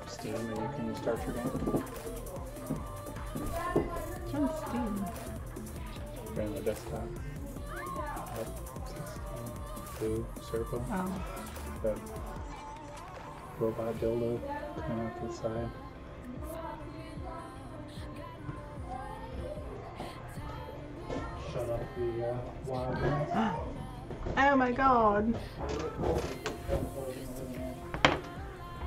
up Steam and you can start your game. It's on Steam. Right on the desktop. Blue circle. Oh. That robot dildo coming out to the side. Shut up the wild ones. Oh my god.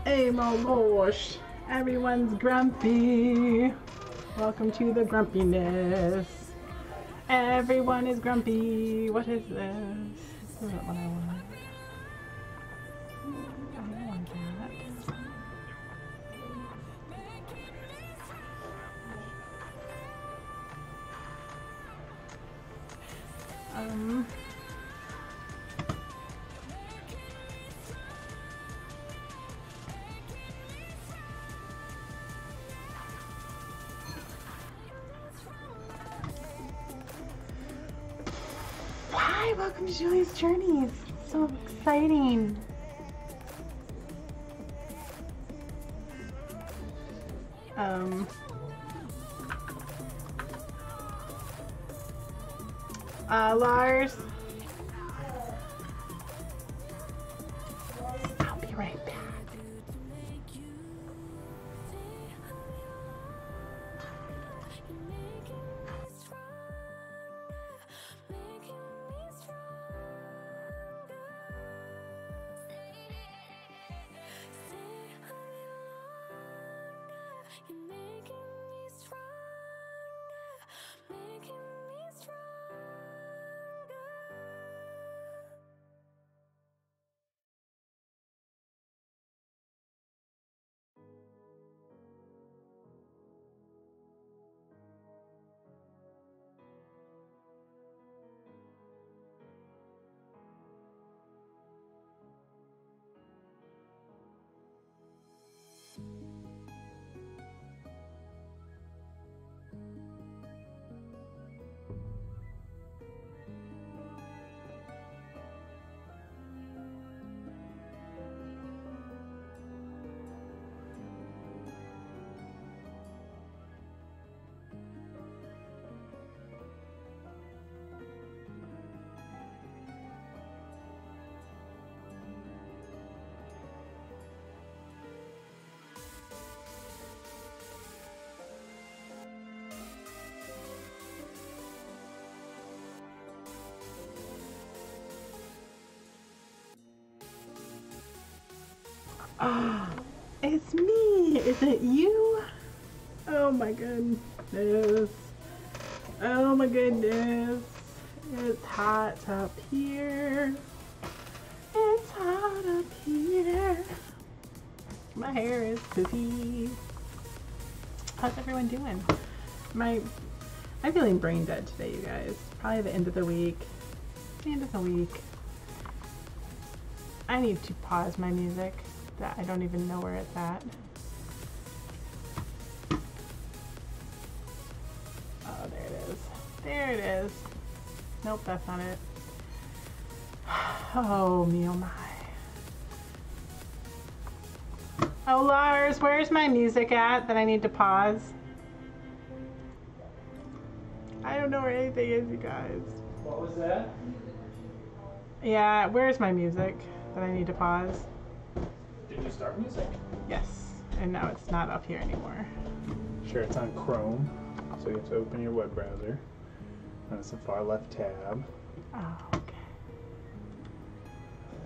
Oh my gosh. Everyone's grumpy. Welcome to the grumpiness. Everyone is grumpy. What is this? This isn't what I want. I don't want that. Hi, welcome to Julie's Journeys. So exciting. Lars. I'll be right back. Oh, it's me. Is it you? Oh my goodness. Oh my goodness. It's hot up here. It's hot up here. My hair is poofy. How's everyone doing? I'm feeling brain dead today, you guys. Probably the end of the week. The end of the week. I need to pause my music. That I don't even know where it's at. Oh, there it is. There it is. Nope, that's not it. Oh, me oh my. Oh, Lars, where's my music at that I need to pause? I don't know where anything is, you guys. What was that? Yeah, where's my music that I need to pause? Did you start music? Yes, and now it's not up here anymore. Sure, it's on Chrome, so you have to open your web browser. And it's the far left tab. Oh, okay.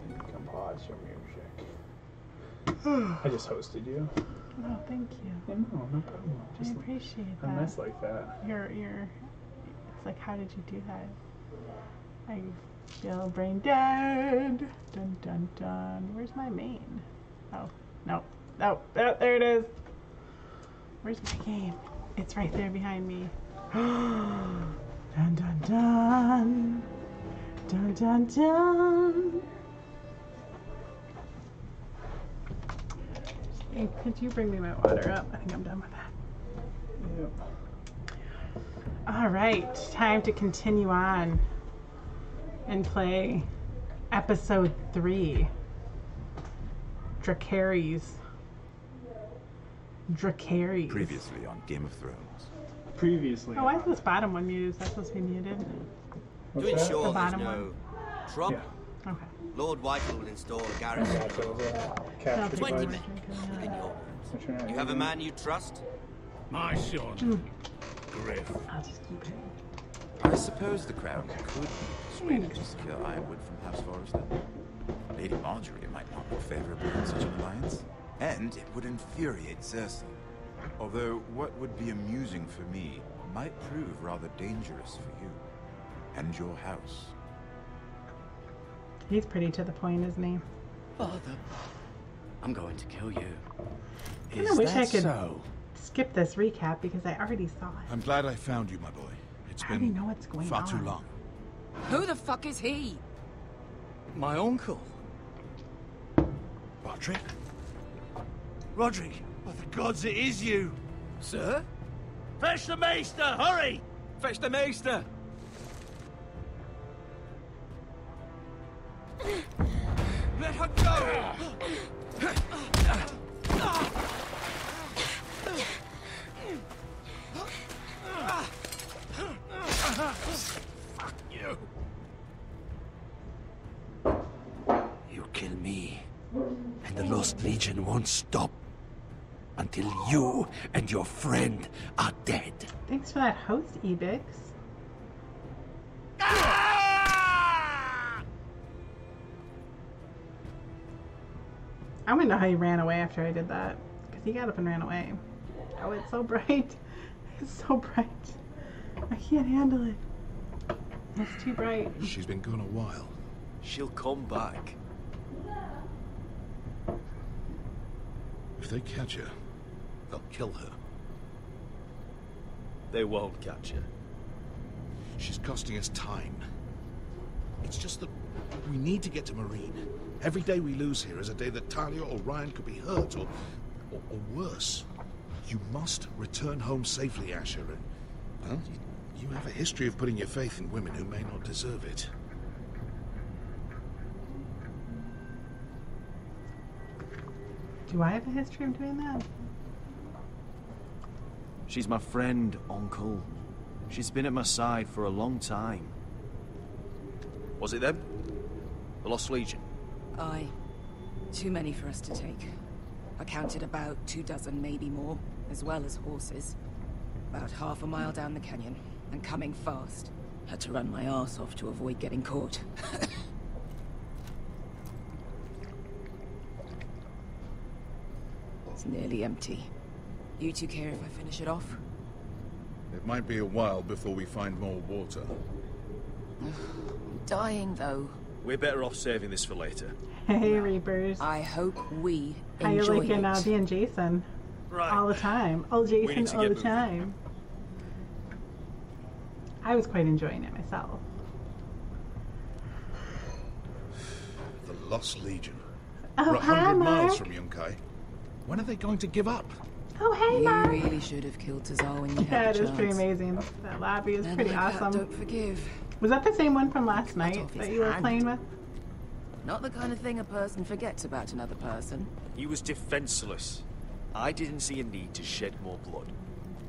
And you can pause your music. I just hosted you. Oh, thank you. Yeah, no problem. I appreciate that. I'm nice like that. It's like, how did you do that? I feel brain dead. Dun dun dun. Where's my main? Oh, no. Oh, there it is. Where's my game? It's right there behind me. Dun dun dun. Dun dun dun. Hey, could you bring me my water up? I think I'm done with that. Yep. All right, time to continue on and play episode 3. Dracary's. Dracarys. Previously on Game of Thrones. Previously. Oh, why is this bottom one muted? That's supposed to be muted. What's To that? ensure The there's bottom no trouble, Yeah. Okay. Lord Whitehall will install a garrison Gotcha. Capture 20 device. men within your walls. What's your name? You have a man you trust? My son, Griff. I'll just keep it. I suppose the Crown could be persuaded to secure Ironwood from House Forrester. Lady Marjorie might not look favorably on such an alliance, and it would infuriate Cersei. Although what would be amusing for me might prove rather dangerous for you and your house. He's pretty to the point, isn't he? Father, I'm going to kill you. I kinda wish I could skip this recap because I already saw it. I'm glad I found you, my boy. It's I already been know what's going far on. too long. Who the fuck is he? My uncle. Roderick? Roderick, by the gods, it is you! Sir? Fetch the maester, hurry! Fetch the maester! Let her go! Fuck you! You kill me, and the Lost Legion won't stop until you and your friend are dead. Thanks for that host, Ebix. I want to know how he ran away after I did that. Because he got up and ran away. Oh, it's so bright. It's so bright. I can't handle it. It's too bright. She's been gone a while. She'll come back. If they catch her, they'll kill her. They won't catch her. She's costing us time. It's just that we need to get to Marine. Every day we lose here is a day that Talia or Ryan could be hurt, or worse. You must return home safely, Asher, and, well, you have a history of putting your faith in women who may not deserve it. Do I have a history of doing that? She's my friend, Uncle. She's been at my side for a long time. Was it them? The Lost Legion? Aye. Too many for us to take. I counted about 24, maybe more, as well as horses. About half a mile down the canyon, and coming fast. Had to run my arse off to avoid getting caught. It's nearly empty. You two care if I finish it off? It might be a while before we find more water. I'm dying, though. We're better off saving this for later. Hey, Reapers. I hope we How you enjoy liking it. being Jason? Right. All the time. Oh, need Jason to all get the moving. time. I was quite enjoying it myself. The Lost Legion. Oh, We're 100 hi, miles Mark. from Yunkai. When are they going to give up? Oh, hey, You Mark. really should have killed Tazal when you Yeah, had it the is pretty chance. amazing. That lobby is Men pretty like that awesome. don't forgive. Was that the same one from last Cut night off his that you were hand. playing with? Not the kind of thing a person forgets about another person. He was defenseless. I didn't see a need to shed more blood.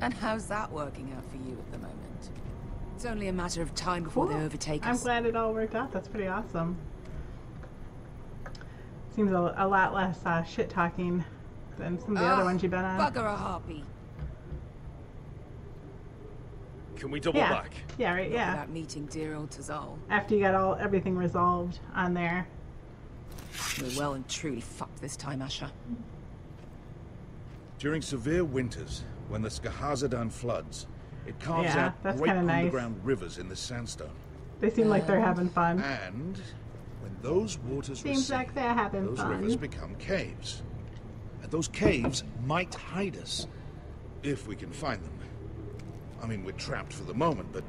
And how's that working out for you at the moment? It's only a matter of time before they overtake I'm us. glad it all worked out. That's pretty awesome. Seems a lot less shit talking than some of the other ones you've been on. Bugger a harpy. Can we double Yeah. back? Yeah, right, yeah. Without meeting dear old Tazal. After you got everything resolved on there. We're well and truly fucked this time, Asher. During severe winters, when the Skahazadan floods, it carves Yeah, out that's great kinda nice. underground rivers in the sandstone. They seem like they're having fun. And when those waters Seems recede, like they're having those fun. rivers become caves. And those caves might hide us, if we can find them. I mean, we're trapped for the moment, but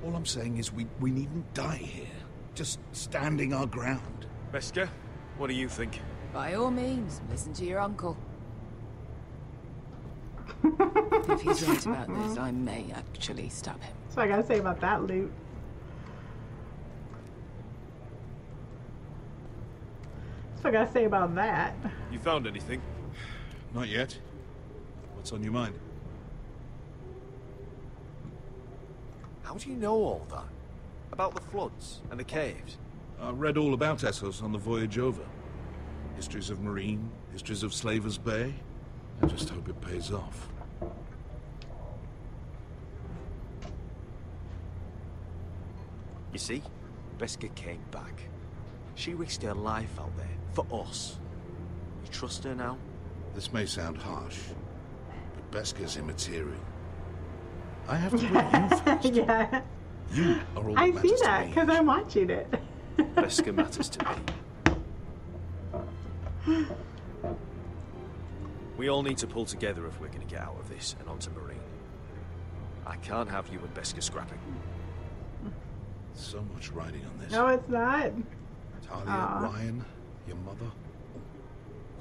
all I'm saying is we needn't die here. Just standing our ground. Beskar, what do you think? By all means, listen to your uncle. If he's right about this, I may actually stab him. That's what I gotta say about that loot. That's what I gotta say about that. You found anything? Not yet. What's on your mind? How do you know all that? About the floods and the caves? I read all about Essos on the voyage over. Histories of Marine, histories of Slaver's Bay. I just hope it pays off. You see, Beskha came back. She risked her life out there, for us. You trust her now? This may sound harsh, but Beskha's immaterial. I have to put you first. Yeah. You are all that I matters see to that me. because I'm watching it. Beskha matters to me. We all need to pull together if we're going to get out of this and onto Marine. I can't have you and Beskha scrapping. So much riding on this. No, it's not. Talia, Aw. Ryan, your mother.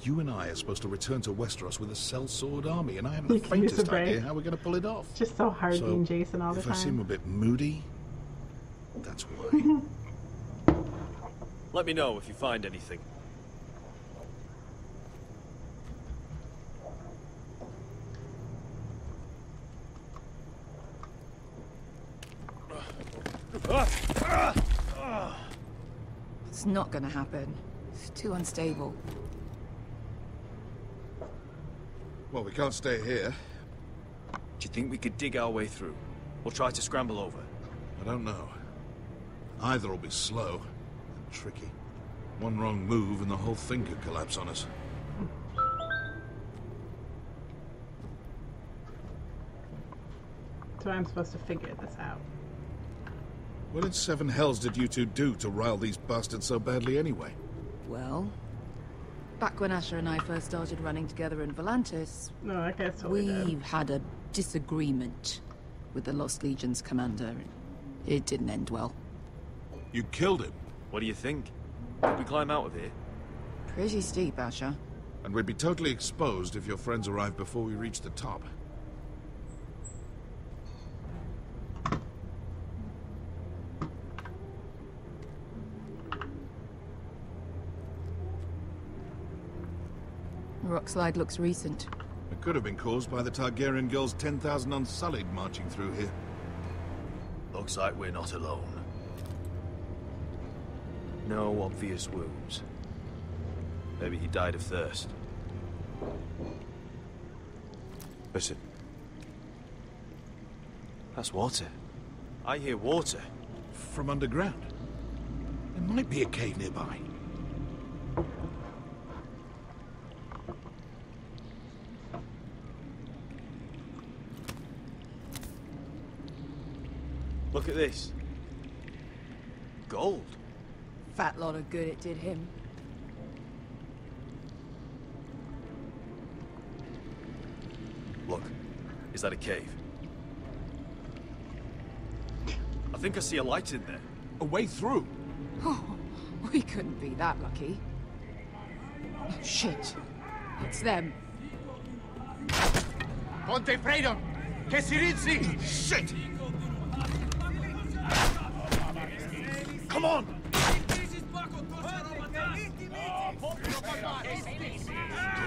You and I are supposed to return to Westeros with a sellsword army, and I haven't You the can use faintest the break. idea how we're going to pull it off. It's just so hard So, being Jason all the if I seem a time. bit moody, that's why. Let me know if you find anything. It's not gonna happen. It's too unstable. Well, we can't stay here. Do you think we could dig our way through? Or try to scramble over? I don't know. Either will be slow and tricky. One wrong move and the whole thing could collapse on us. So I'm supposed to figure this out. What in seven hells did you two do to rile these bastards so badly anyway? Well, back when Asher and I first started running together in Volantis, No, that guy's totally we dead. had a disagreement with the Lost Legion's commander. It didn't end well. You killed him, What do you think? Could we climb out of here? Pretty steep, Asher. and we'd be totally exposed if your friends arrived before we reached the top. The rock slide looks recent. It could have been caused by the Targaryen girls 10,000 Unsullied marching through here. Looks like we're not alone. No obvious wounds. Maybe he died of thirst. Listen. That's water. I hear water. From underground. There might be a cave nearby. Look at this. Gold. Fat lot of good it did him. Look. Is that a cave? I think I see a light in there. A way through. Oh, we couldn't be that lucky. Oh, shit. It's them. Ponte Freedom! Che si rizzi! Shit! Come on!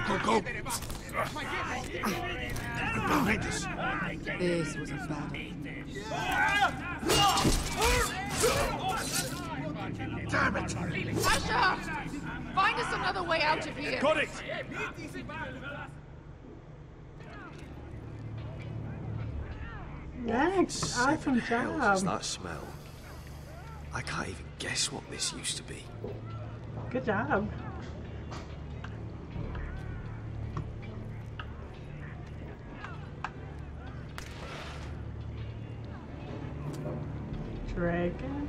Go, go, go! Behind us! This was a battle. Damn it! Asher! Find us another way out of here! Got it! Nice. Awesome Hell does job. that smell? I can't even guess what this used to be. Good job. Dragon.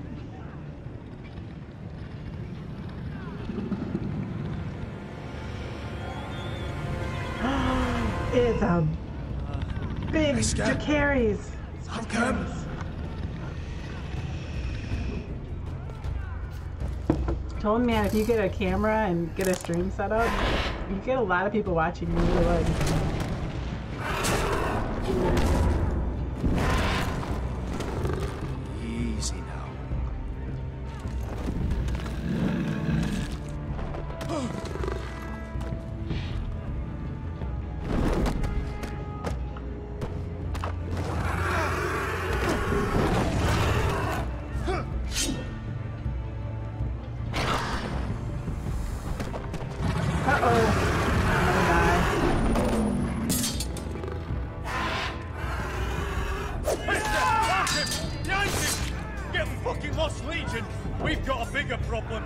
It's a big Dracarys. How come? Told me, man, if you get a camera and get a stream set up, you get a lot of people watching. You really would. Easy now. Uh-oh. I'm gonna die. Behind him! Get fucking lost, Legion! We've got a bigger problem.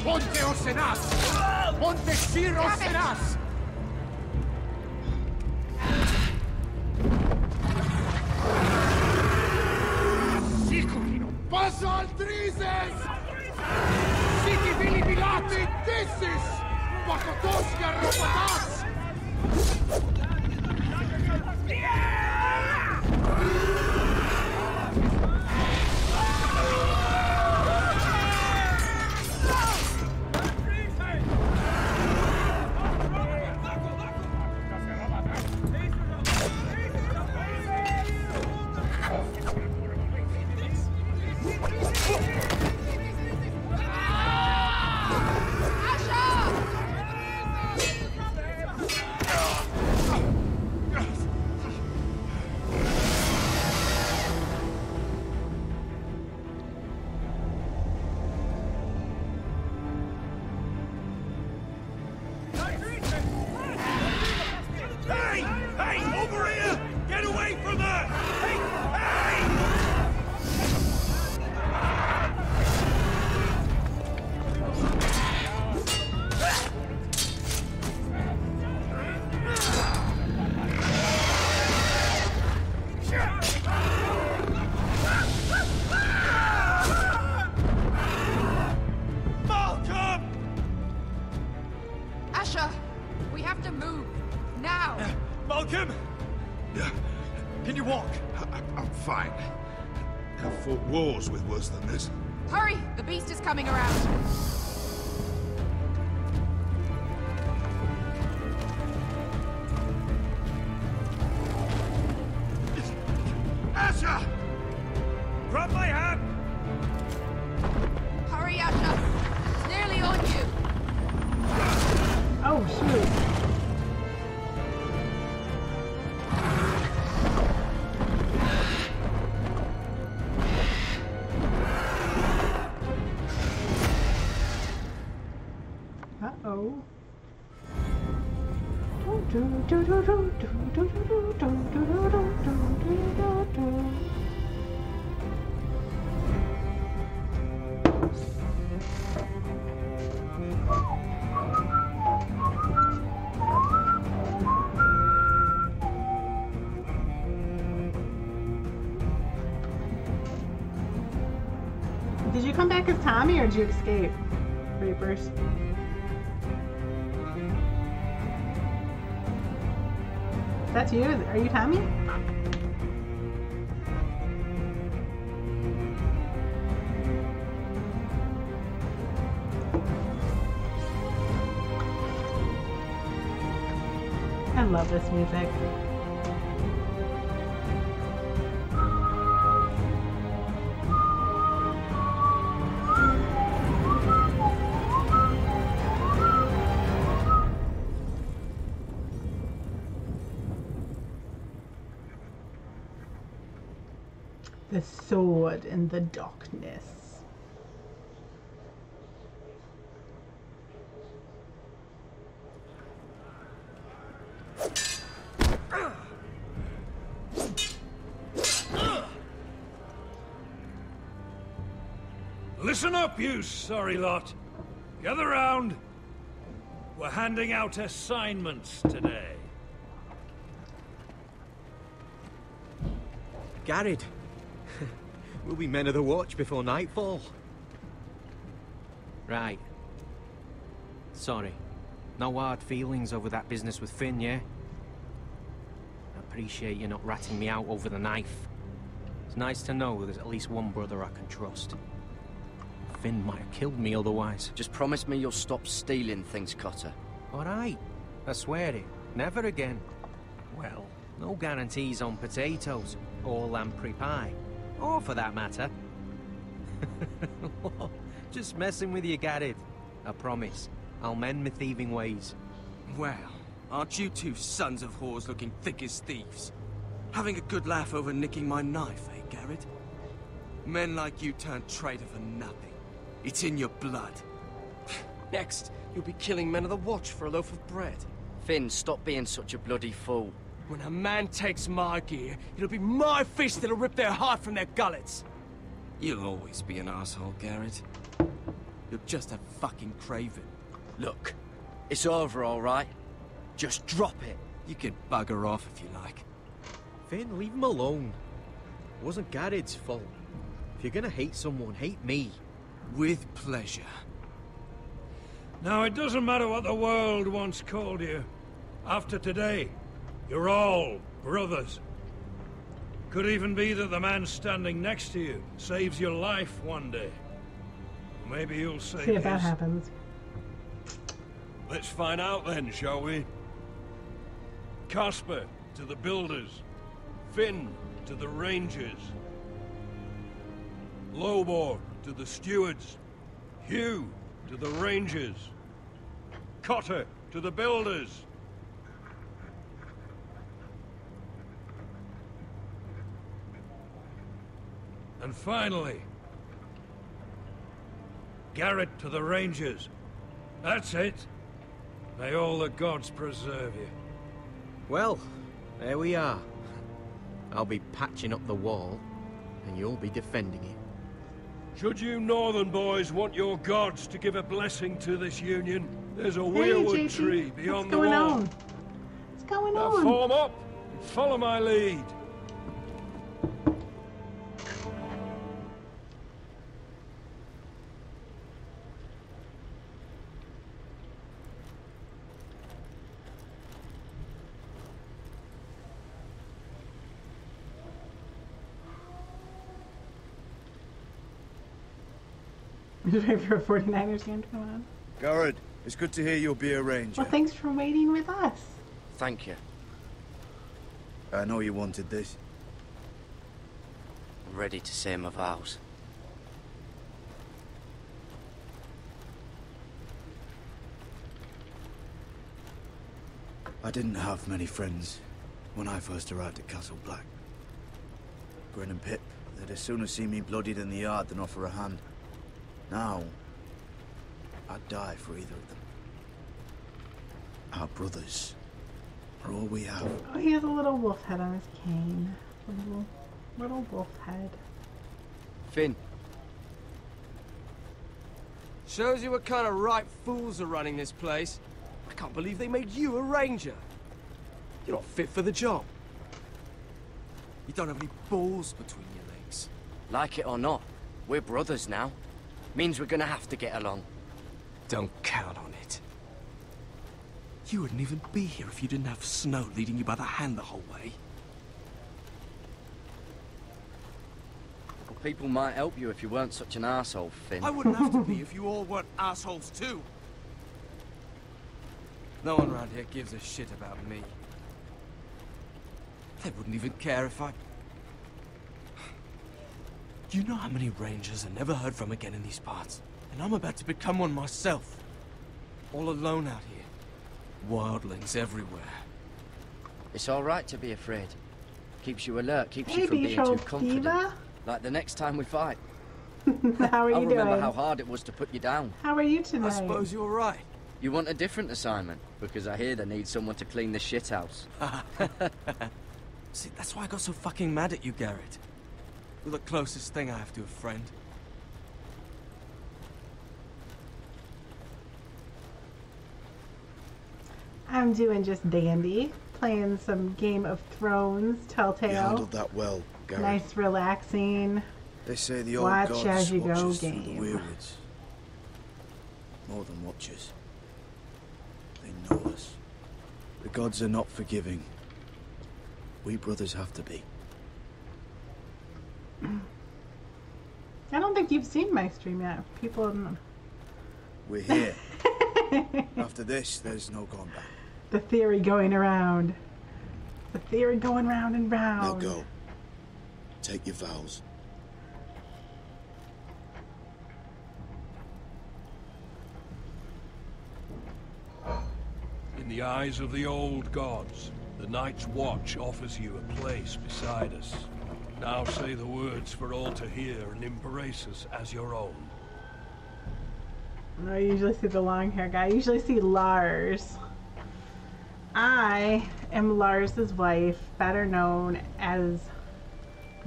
Ponteos en as! Ponte Siros en as! Siculino! Passa altrises! Siti vili bilati dissis! Pacotosia robotas! Wars with worse than this. Hurry! The beast is coming around. Asher! Grab my hand! Hurry, Asher! It's nearly on you. Oh, shoot. Uh-oh. Did you come back as Tommy or did you escape, Reapers? That's you? Are you Tommy? I love this music. The sword in the darkness. Listen up, you sorry lot. Gather round. We're handing out assignments today. Garrett. We'll be men of the watch before nightfall. Right. Sorry. No hard feelings over that business with Finn, yeah? I appreciate you not ratting me out over the knife. It's nice to know there's at least one brother I can trust. Finn might have killed me otherwise. Just promise me you'll stop stealing things, Cotter. Alright. I swear it. Never again. Well, no guarantees on potatoes, or lamprey pie. Or for that matter. Just messing with you, Garrett. I promise. I'll mend my thieving ways. Well, aren't you two sons of whores looking thick as thieves? Having a good laugh over nicking my knife, eh, Garrett? Men like you turn traitor for nothing. It's in your blood. Next, you'll be killing men of the Watch for a loaf of bread. Finn, stop being such a bloody fool. When a man takes my gear, it'll be my fist that'll rip their heart from their gullets. You'll always be an asshole, Garrett. You're just a fucking craven. Look, it's over, all right? Just drop it. You can bugger off if you like. Finn, leave him alone. It wasn't Garrett's fault. If you're gonna hate someone, hate me. With pleasure. Now, it doesn't matter what the world once called you. After today, you're all brothers. Could even be that the man standing next to you saves your life one day. Maybe you'll save See if that his. happens. Let's find out then, shall we? Casper to the builders. Finn to the rangers. Lobor to the stewards. Hugh to the rangers. Cotter to the builders. And finally, Garrett to the rangers. That's it. May all the gods preserve you. Well, there we are. I'll be patching up the wall, and you'll be defending it. Should you northern boys want your gods to give a blessing to this union, there's a Hey, weirwood JT, tree beyond what's the going wall. on? What's going Now on? form up and follow my lead. Just wait for a 49ers game to come on. Garrett, it's good to hear you'll be a ranger. Well, thanks for waiting with us. Thank you. I know you wanted this. I'm ready to say my vows. I didn't have many friends when I first arrived at Castle Black. Grin and Pip, they'd as soon have seen me bloodied in the yard than offer a hand. Now, I'd die for either of them. Our brothers are all we have. Oh, he has a little wolf head on his cane. A little wolf head. Finn. Shows you what kind of ripe fools are running this place. I can't believe they made you a ranger. You're not fit for the job. You don't have any balls between your legs. Like it or not, we're brothers now. Means we're gonna have to get along. Don't count on it. You wouldn't even be here if you didn't have Snow leading you by the hand the whole way. Well, people might help you if you weren't such an arsehole, Finn. I wouldn't have to be if you all weren't assholes too. No one around here gives a shit about me. They wouldn't even care if I... Do you know how many rangers are never heard from again in these parts? And I'm about to become one myself. All alone out here. Wildlings everywhere. It's all right to be afraid. Keeps you alert, keeps Hey, you from being too Beach confident. Diva. Like the next time we fight. How are I you remember doing? how hard it was to put you down. How are you tonight? I suppose you're right. You want a different assignment? Because I hear they need someone to clean the shit house. See, that's why I got so fucking mad at you, Garrett. You're the closest thing I have to a friend. I'm doing just dandy. Playing some Game of Thrones, Telltale. You handled that well, Garrett. Nice, relaxing. They say the old Watch gods as you watch go us through the game. weirwoods. More than watchers. They know us. The gods are not forgiving. We brothers have to be. I don't think you've seen my stream yet. People haven't... We're here. After this, there's no going back. The theory going around. The theory going round and round. Now go. Take your vows. In the eyes of the old gods, the Night's Watch offers you a place beside us. Now say the words for all to hear and embrace us as your own. I usually see the long hair guy. I usually see Lars. I am Lars's wife, better known as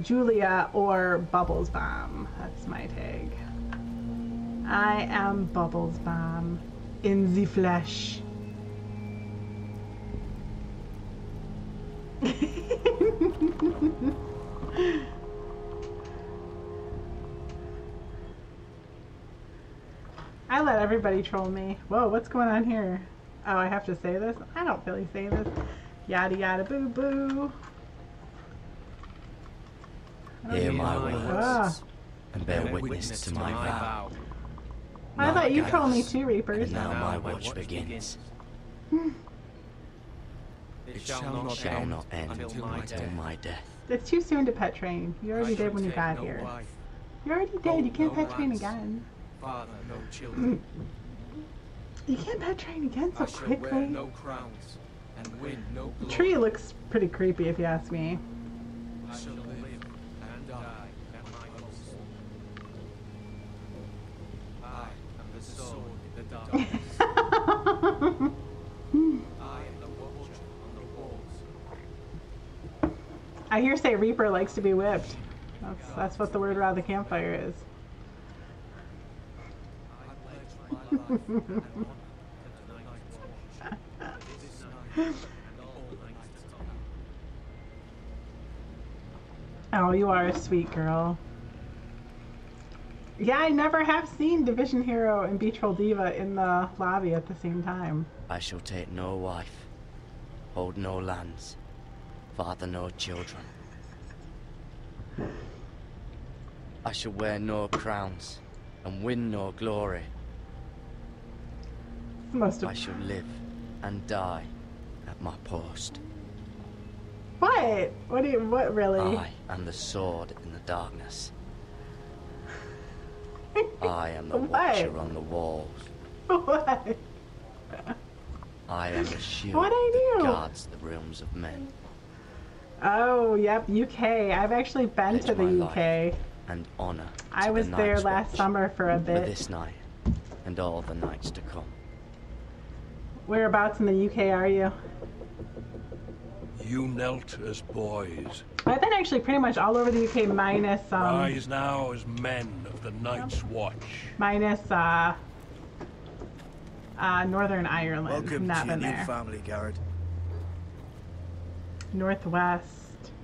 Julia or Bubbles Bomb. That's my tag. I am Bubbles Bomb in the flesh. I let everybody troll me. Whoa, what's going on here? Oh, I have to say this? I don't really say this. Yada yada boo boo. Hear my words Ah. and bear witness to my vow. I thought you Night troll me gathers, too, Reapers. and now my watch begins. It Shall not end until my death. It's too soon to pet train. You already did when you got here. You already did. You can't pet train again. Father, no children. You can't pet train again so I shall wear quickly. no crowns and win no The glory. tree looks pretty creepy if you ask me. I shall live and die at my post. I am the sword in the darkness. I am the watcher on the walls. I hear say Reaper likes to be whipped. That's what the word around the campfire is. I pledge my life and honor to tonight's watch. This night and all nights to come. Oh, you are a sweet girl. Yeah, I never have seen Division Hero and Betrol Diva in the lobby at the same time. I shall take no wife, hold no lands, father no children. I shall wear no crowns and win no glory. Most of I shall live and die at my post. What? What really? I am the sword in the darkness. I am the What? watcher on the walls. What? I am the shield What'd I that do? guards the realms of men. Oh, yep, UK. I've actually been Pledge to the my UK. life and honor. I to was the there Night's last Watch summer for a for bit. this night and all the nights to come. Whereabouts in the UK are you? You knelt as boys. I've been actually pretty much all over the UK minus Rise now as men of the Night's Watch. Northern Ireland. Welcome Not to your been new there. family, Garrett. Northwest.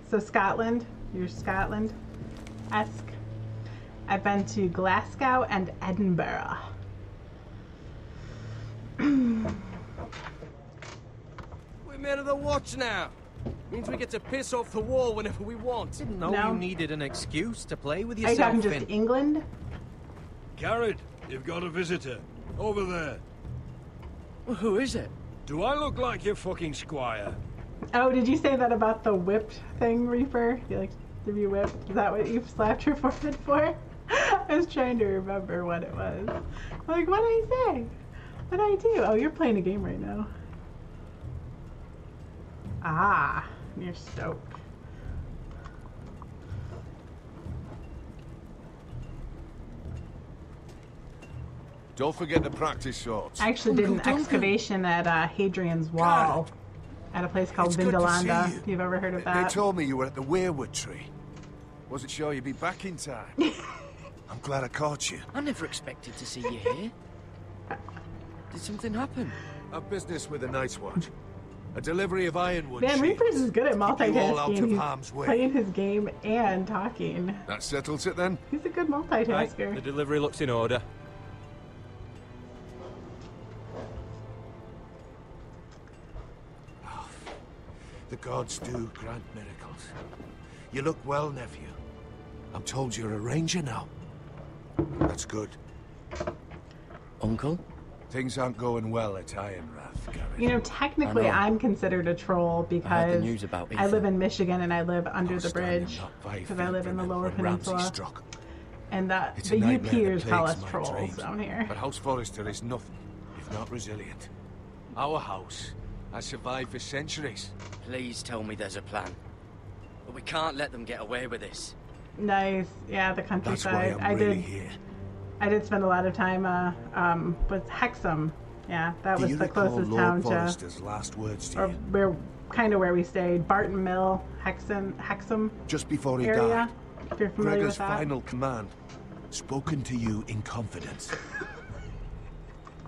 So Scotland. You're Scotland-esque. I've been to Glasgow and Edinburgh. We're men of the watch now. Means we get to piss off the wall whenever we want. Didn't know No. you needed an excuse to play with Are you yourself, talking just Finn. England? Garrett, you've got a visitor. Over there. Well, who is it? Do I look like your fucking squire? Oh, did you say that about the whipped thing, Reaper? You like to be whipped? Is that what you slapped your forehead for? I was trying to remember what it was. I'm like, what did I say? What did I do? Oh, you're playing a game right now. Ah, near Stoke. Don't forget the practice shots. I actually did an excavation at Hadrian's Wall at a place called It's good to Vindolanda. see you. You've ever heard of They that? told me you were at the weirwood tree. Wasn't sure you'd be back in time. I'm glad I caught you. I never expected to see you here. Did something happen? A business with the Night's Watch. A delivery of ironwood. Man, shields Reapers is good at to keep you all out multitasking. of He's harm's way. playing his game and talking. That settles it then? He's a good multitasker. The delivery looks in order. The gods do grant miracles. You look well, nephew. I'm told you're a ranger now. That's good. Uncle? Things aren't going well at Ironrath, Garrett. You know, technically, I know. I'm considered a troll I heard the because news about I live Ethan. in Michigan and I live under the Standing bridge not by because I live in the Filbren lower when Ramsay peninsula. struck. And It's the a nightmare that UPers call plagues us my trolls dreams. down here. But House Forrester is nothing if not resilient. Our house has survived for centuries. Please tell me there's a plan. But we can't let them get away with this. Nice. Yeah, the That's why countryside. I'm I really did. here. I did spend a lot of time with Hexham. Yeah, that was the closest town to. Forrester's last words to or you? where kind of where we stayed. Barton Mill, Hexham. Just before he area. died. If you're familiar Gregor's with that. final command. Spoken to you in confidence.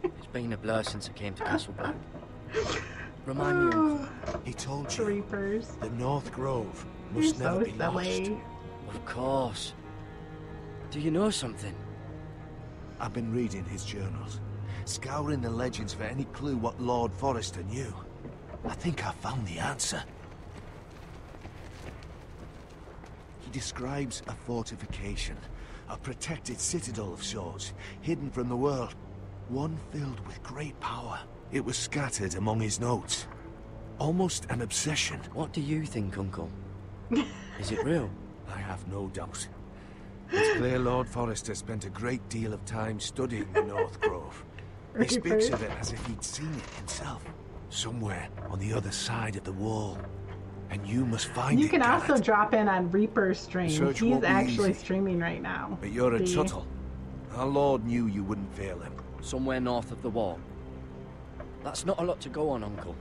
It's been a blur since I came to Castle Black. Remind me, Uncle. He told you Reapers. the North Grove You're must so never be silly. lost. Of course. Do you know something? I've been reading his journals, scouring the legends for any clue what Lord Forrester knew. I think I found the answer. He describes a fortification, a protected citadel of sorts, hidden from the world, one filled with great power. It was scattered among his notes. Almost an obsession. What do you think, Uncle? Is it real? I have no doubt. It's clear Lord Forrester spent a great deal of time studying the North Grove. He speaks of it as if he'd seen it himself, somewhere on the other side of the wall. And you must find it. You can also Garrett. drop in on Reaper's stream. Search He's won't be actually easy. streaming right now. But you're a The- Tuttle. Our Lord knew you wouldn't fail him. Somewhere north of the wall. That's not a lot to go on, Uncle.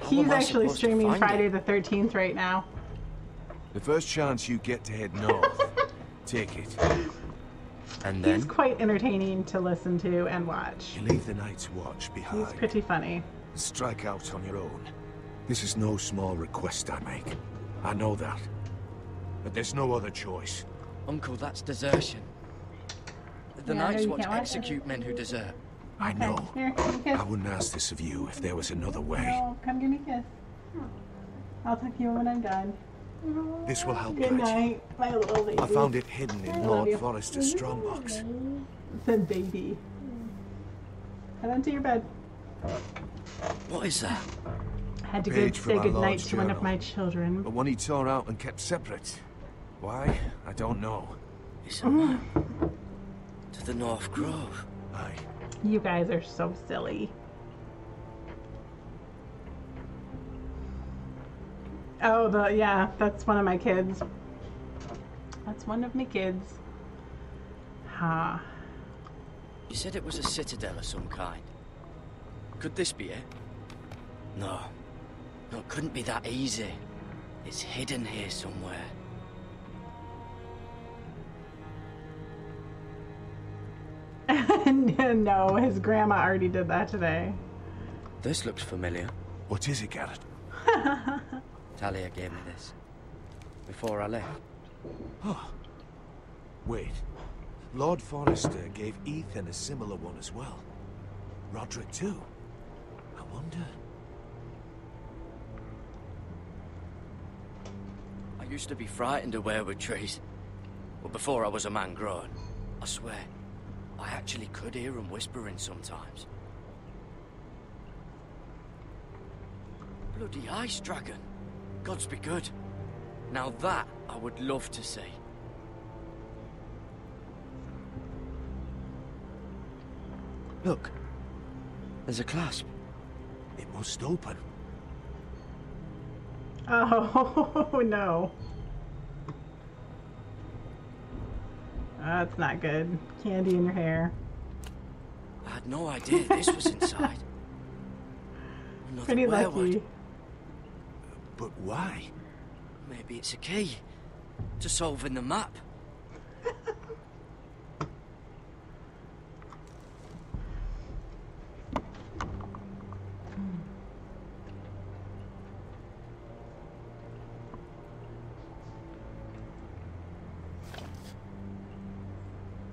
How He's am I actually supposed to streaming find Friday it? the 13th right now. The first chance you get to head north, take it. And He's quite entertaining to listen to and watch. You leave the Night's Watch behind. He's pretty funny. Strike out on your own. This is no small request I make. I know that. But there's no other choice. Uncle, that's desertion. The Yeah, I know Night's you Watch can't watch execute men who desert. I know. Here, give me a kiss. I wouldn't ask this of you if there was another way. No, come give me a kiss. I'll talk to you when I'm done. This will help, Good Bridget. night, my little baby. I found it hidden in I love Lord you. Forrester's strongbox. It said baby. Head on to your bed. What is that? I had to go Page say from our goodnight Lord's to one of journal. my children. But one he tore out and kept separate. Why? I don't know. It's a map. To the North Grove. Aye. You guys are so silly. Oh, yeah, that's one of my kids. That's one of my kids. Ha. You said it was a citadel of some kind. Could this be it? No. No, it couldn't be that easy. It's hidden here somewhere. No, his grandma already did that today. This looks familiar. What is it, Garrett? Talia gave me this. Before I left. Oh. Wait. Lord Forrester gave Ethan a similar one as well. Roderick too. I wonder... I used to be frightened of weirwood trees. But before I was a man grown, I swear, I actually could hear them whispering sometimes. Bloody ice dragon. Gods be good. Now that I would love to see. Look. There's a clasp. It must open. Oh, no. That's not good. Candy in your hair. I had no idea this was inside. Another Pretty weirwood. lucky. But why? Maybe it's a key to solving the map.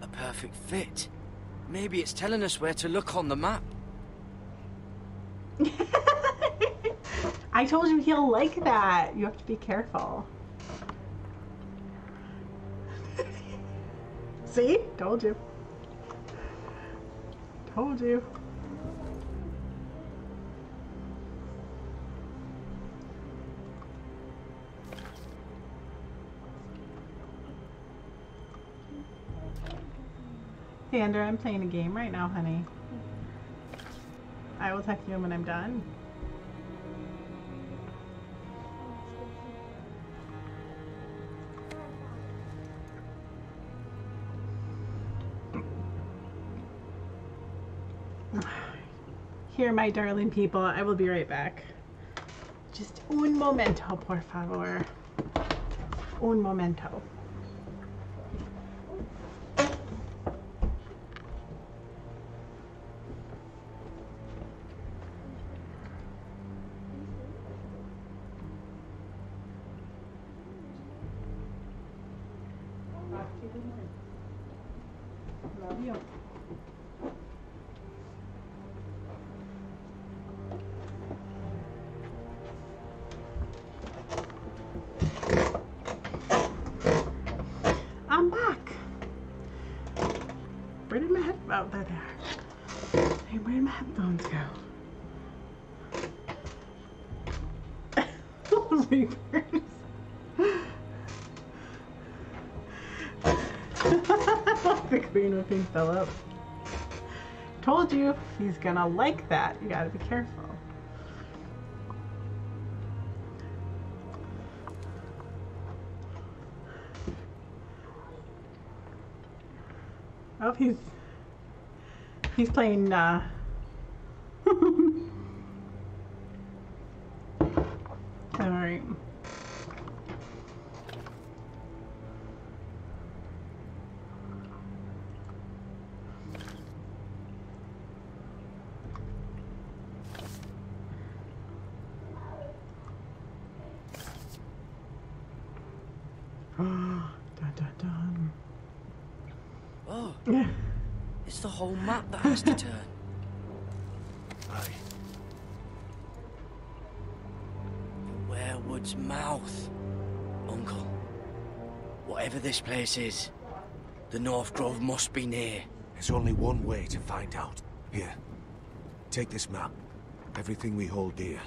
A perfect fit. Maybe it's telling us where to look on the map. I told you he'll like that. You have to be careful. See? Told you. Told you. Xander, I'm playing a game right now, honey. I will text you when I'm done. Here, my darling people, I will be right back. Just un momento, por favor. Un momento. Love you. I'm back. Where did my headphones? Oh, there they are. Hey, where did my headphones go? Reapers. The green whipping fell up. Told you, he's gonna like that. You gotta be careful. Oh, he's playing, All right. Dun, dun, dun. Oh, it's the whole map that has to turn. Aye. The Werewood's mouth. Uncle, whatever this place is, the North Grove must be near. There's only one way to find out. Here, take this map. Everything we hold dear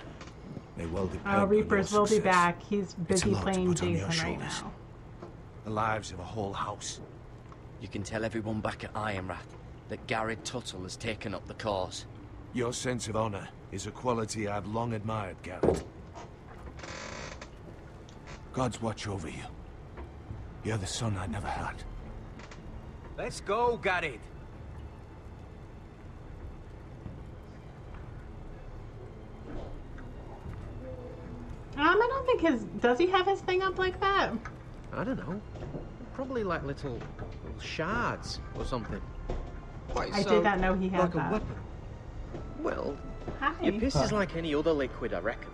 may well depend on your Reapers will be success. back. He's busy playing Jason right now. The lives of a whole house. You can tell everyone back at Ironrath that Garrett Tuttle has taken up the cause. Your sense of honor is a quality I've long admired, Garrett. God's watch over you. You're the son I never had. Let's go, Garrett. I don't think does he have his thing up like that? I don't know. Probably like little shards or something. I did not know he had like that. a weapon. Well, Hi. your piss is like any other liquid, I reckon.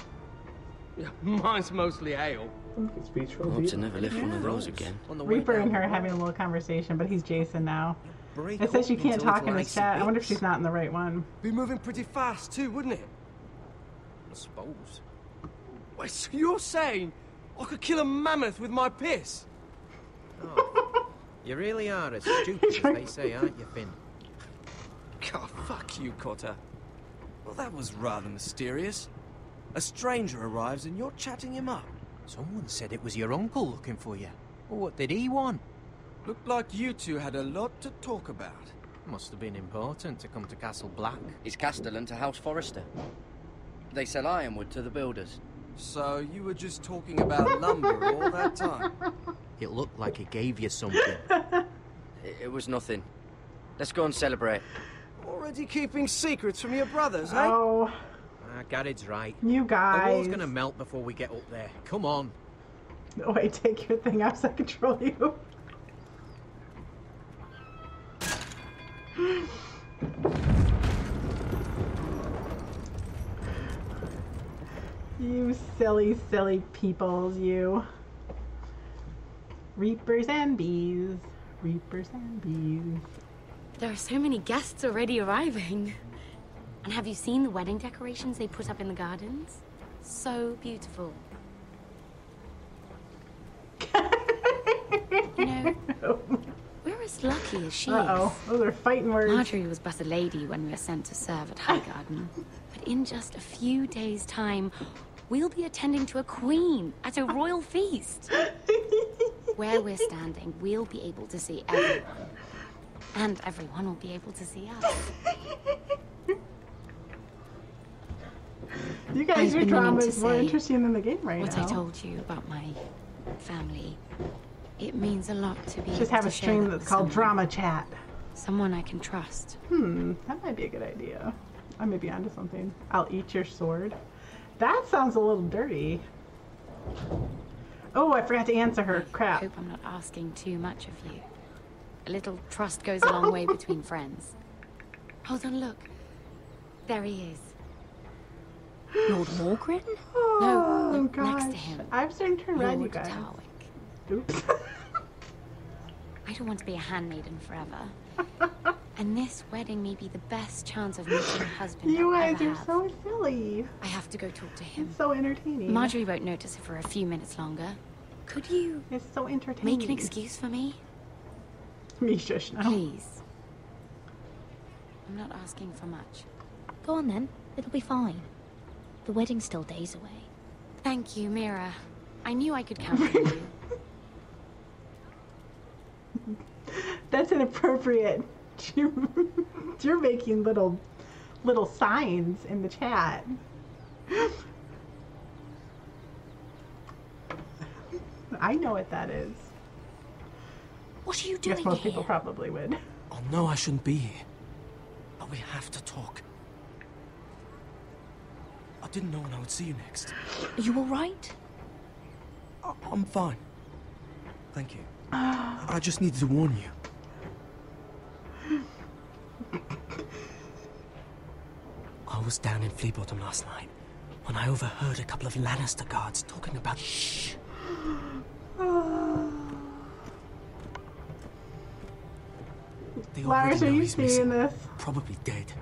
Yeah, mine's mostly ale. Hope to never lift one of those again. Reaper and her are having a little conversation, but he's Jason now. Break It says you up can't into talk little in the icy chat. I wonder if bits. she's not in the right one. Be moving pretty fast too, wouldn't it? I suppose. Wait, so you're saying I could kill a mammoth with my piss? Oh, you really are as stupid as they say, aren't you, Finn? God, fuck you, Cotter. Well, that was rather mysterious. A stranger arrives and you're chatting him up. Someone said it was your uncle looking for you. Well, what did he want? Looked like you two had a lot to talk about. Must have been important to come to Castle Black. It's Castellan to House Forrester. They sell ironwood to the builders. So you were just talking about lumber all that time? It looked like he gave you something. It was nothing. Let's go and celebrate. Already keeping secrets from your brothers, eh? Oh, Garrett's right. you The guys. wall's gonna melt before we get up there. Come on. Oh, wait, take your thing off so I control you. You silly, silly peoples, you. Reapers and bees. Reapers and bees. There are so many guests already arriving. And have you seen the wedding decorations they put up in the gardens? So beautiful. You know, we're as lucky as she Uh-oh. is. Those are fighting words. Marjorie was but a lady when we were sent to serve at Highgarden. But in just a few days' time, we'll be attending to a queen at a royal feast. Where we're standing, we'll be able to see everyone. And everyone will be able to see us. You guys, your I've been drama meaning is to more say interesting than the game right what now. I told you about my family. It means a lot to be Just able have to a share stream that that's with called someone. Drama Chat. Someone I can trust. That might be a good idea. I may be onto something. I'll eat your sword. That sounds a little dirty. Oh, I forgot to answer her. Crap. I hope I'm not asking too much of you. A little trust goes a long way between friends. Hold on, look. There he is. Lord Morgrin? Oh, no, gosh. next to him. I'm starting to turn red, you Lord guys. Tarwick. Oops. I don't want to be a handmaiden forever. And this wedding may be the best chance of meeting a husband You I'll guys ever are have. so silly. I have to go talk to him. It's so entertaining. Marjorie won't notice it for a few minutes longer. Could you It's so entertaining. make an excuse for me? Me shush now. Please. I'm not asking for much. Go on then. It'll be fine. The wedding's still days away. Thank you, Mira. I knew I could count on you. That's inappropriate. You're making little signs in the chat. I know what that is. What are you doing Guess most here? people probably would. Oh no, I shouldn't be here. But we have to talk. I didn't know when I would see you next. Are you alright? I'm fine. Thank you. I just needed to warn you. I was down in Fleabottom last night when I overheard a couple of Lannister guards talking about... Shh. They Lars, already are know you he's seeing missing. this? Probably dead.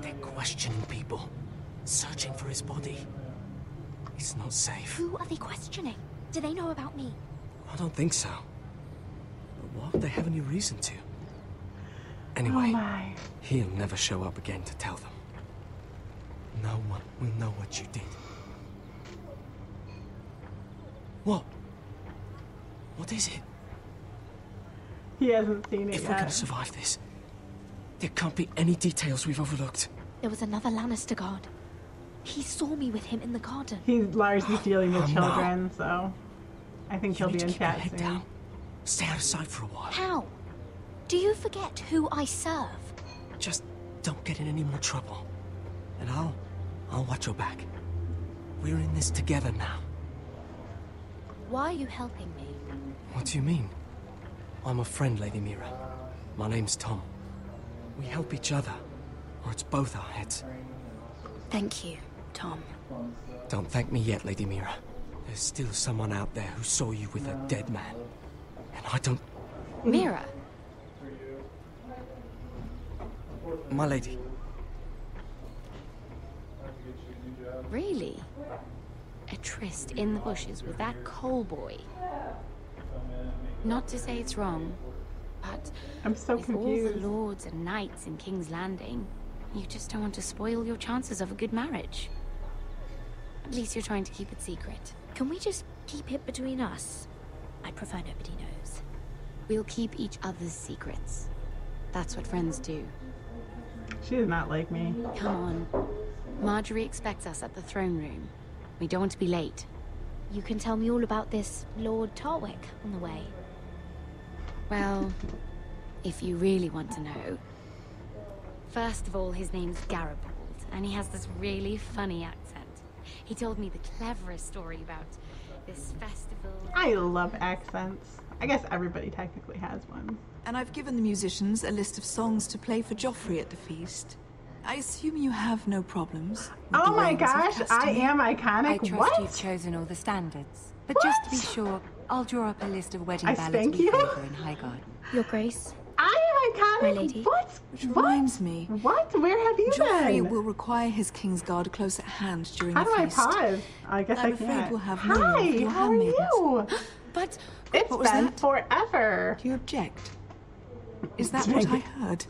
They're questioning people, searching for his body. It's not safe. Who are they questioning? Do they know about me? I don't think so. But why would they have any reason to? Anyway, Oh my. he'll never show up again to tell them. No one will know what you did. What? What is it? He hasn't seen it If yet. we're gonna survive this, there can't be any details we've overlooked. There was another Lannister guard. He saw me with him in the garden. Lars is dealing with Oh, no. children, so I think he'll You be need in to keep your chat head soon. down. Stay out of sight for a while. How? Do you forget who I serve? Just don't get in any more trouble. And I'll watch your back. We're in this together now. Why are you helping me? What do you mean? I'm a friend, Lady Mira. My name's Tom. We help each other, or it's both our heads. Thank you, Tom. Don't thank me yet, Lady Mira. There's still someone out there who saw you with a dead man. And I don't... Mira, My lady. really? A tryst in the bushes with that coal boy? Not to say it's wrong, but I'm so with all confused. the lords and knights in King's Landing, you just don't want to spoil your chances of a good marriage. At least you're trying to keep it secret. Can we just keep it between us? I prefer nobody knows. We'll keep each other's secrets. That's what friends do. She does not like me. Come on. Marjorie expects us at the throne room. We don't want to be late. You can tell me all about this Lord Tarwick on the way. Well, if you really want to know. First of all, his name's Garibaldi, and he has this really funny accent. He told me the cleverest story about this festival. I love accents. I guess everybody technically has one. And I've given the musicians a list of songs to play for Joffrey at the feast. I assume you have no problems. with Oh the my reins of gosh, I Castamere? am I iconic. trust What? you've chosen all the standards. But What? just to be sure, I'll draw up a list of wedding I ballads spank we you? favor in Highgarden. Your Grace. I am iconic. My lady. What? Which reminds me. What? Where have you Joffrey been? will require his Kingsguard close at hand during How the do I feast. pause? I guess I'm I afraid can't. we'll have no room for Hi, your how are handmaidens. you? But It's what was been that? forever. Do you object? Is that what I heard?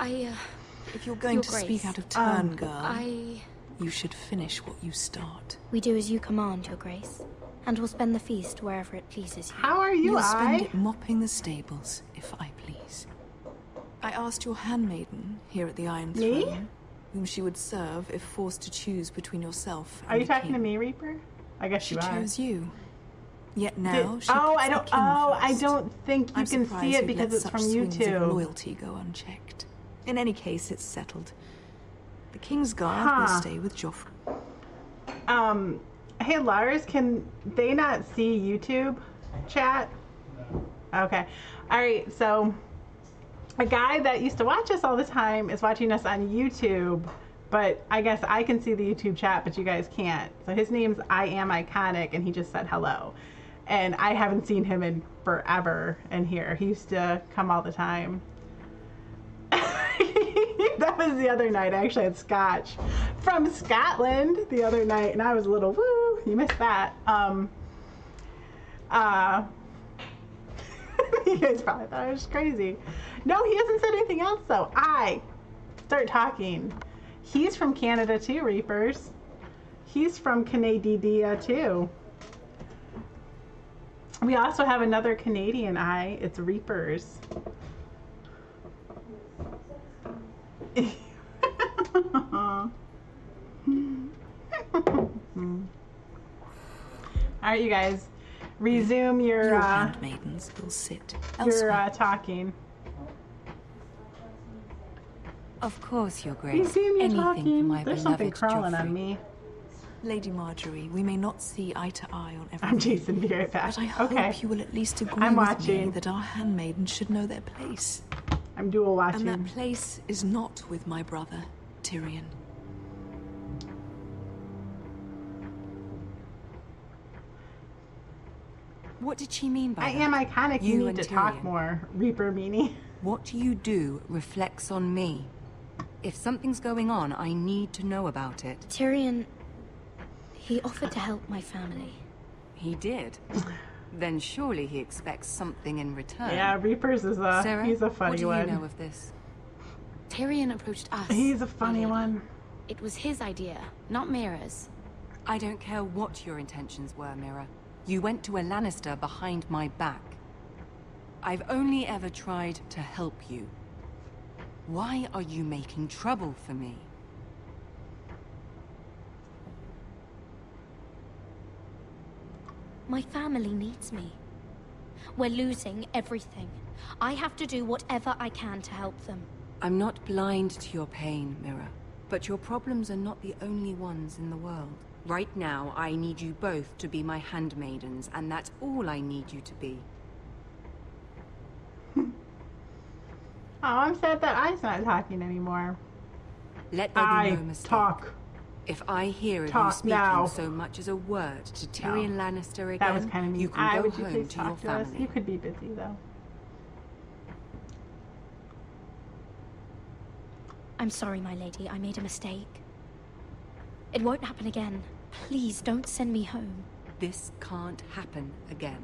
If you're going Your to Grace. speak out of turn, Um, girl, you should finish what you start. We do as you command, Your Grace. And we'll spend the feast wherever it pleases you. How are you, You'll spend I? it mopping the stables, if I please. I asked your handmaiden here at the Iron Me? Throne whom she would serve if forced to choose between yourself and Are you the talking to king. me, Reaper? I guess She you are. chose you. Yet now, she oh, puts I the don't. king Oh, I first. don't think you I'm can surprised see it you'd because let it's such from swings of YouTube. loyalty go unchecked. In any case, it's settled. The King's Guard will stay with Joffrey. Hey Lars, can they not see YouTube chat? Okay. Alright, so a guy that used to watch us all the time is watching us on YouTube, but I guess I can see the YouTube chat, but you guys can't. So his name's I Am Iconic, and he just said hello. And I haven't seen him in forever in here. He used to come all the time. That was the other night. I actually had scotch from Scotland the other night, and I was a little woo. You missed that. You guys probably thought I was crazy. No, he hasn't said anything else though. I start talking. He's from Canada too, Reapers. He's from Canada too. We also have another Canadian eye. It's Reapers. Alright, you guys, resume your handmaidens will sit elsewhere. your talking. Of course, Your Grace. Resume your Anything talking. for my There's something beloved crawling Joffrey. on me. Lady Marjorie, we may not see eye to eye on everything. I'm Jason, be right back. But I hope Okay. you will at least agree I'm with watching. me that our handmaidens should know their place. I'm dual watching. And that place is not with my brother, Tyrion. What did she mean by I that? am iconic. You need and to talk Tyrion. more, Reaper Meanie. What you do reflects on me. If something's going on, I need to know about it. Tyrion, he offered to help my family. He did? Then surely he expects something in return. Yeah, Reapers is Sarah, he's a funny what do one. you know of this? Tyrion approached us. He's a funny one. It was his idea, not Mira's. I don't care what your intentions were, Mira. You went to a Lannister behind my back. I've only ever tried to help you. Why are you making trouble for me? My family needs me. We're losing everything. I have to do whatever I can to help them. I'm not blind to your pain, Mira. But your problems are not the only ones in the world. Right now, I need you both to be my handmaidens, and that's all I need you to be. Oh, I'm sad that I's not talking anymore. Let there be no mistake. Talk. If I hear of Talk you speaking now. so much as a word to Tyrion Lannister again, That was kind of mean. you can go would you home please to your talk to us? family. You could be busy though. I'm sorry, my lady. I made a mistake. It won't happen again. Please don't send me home. This can't happen again.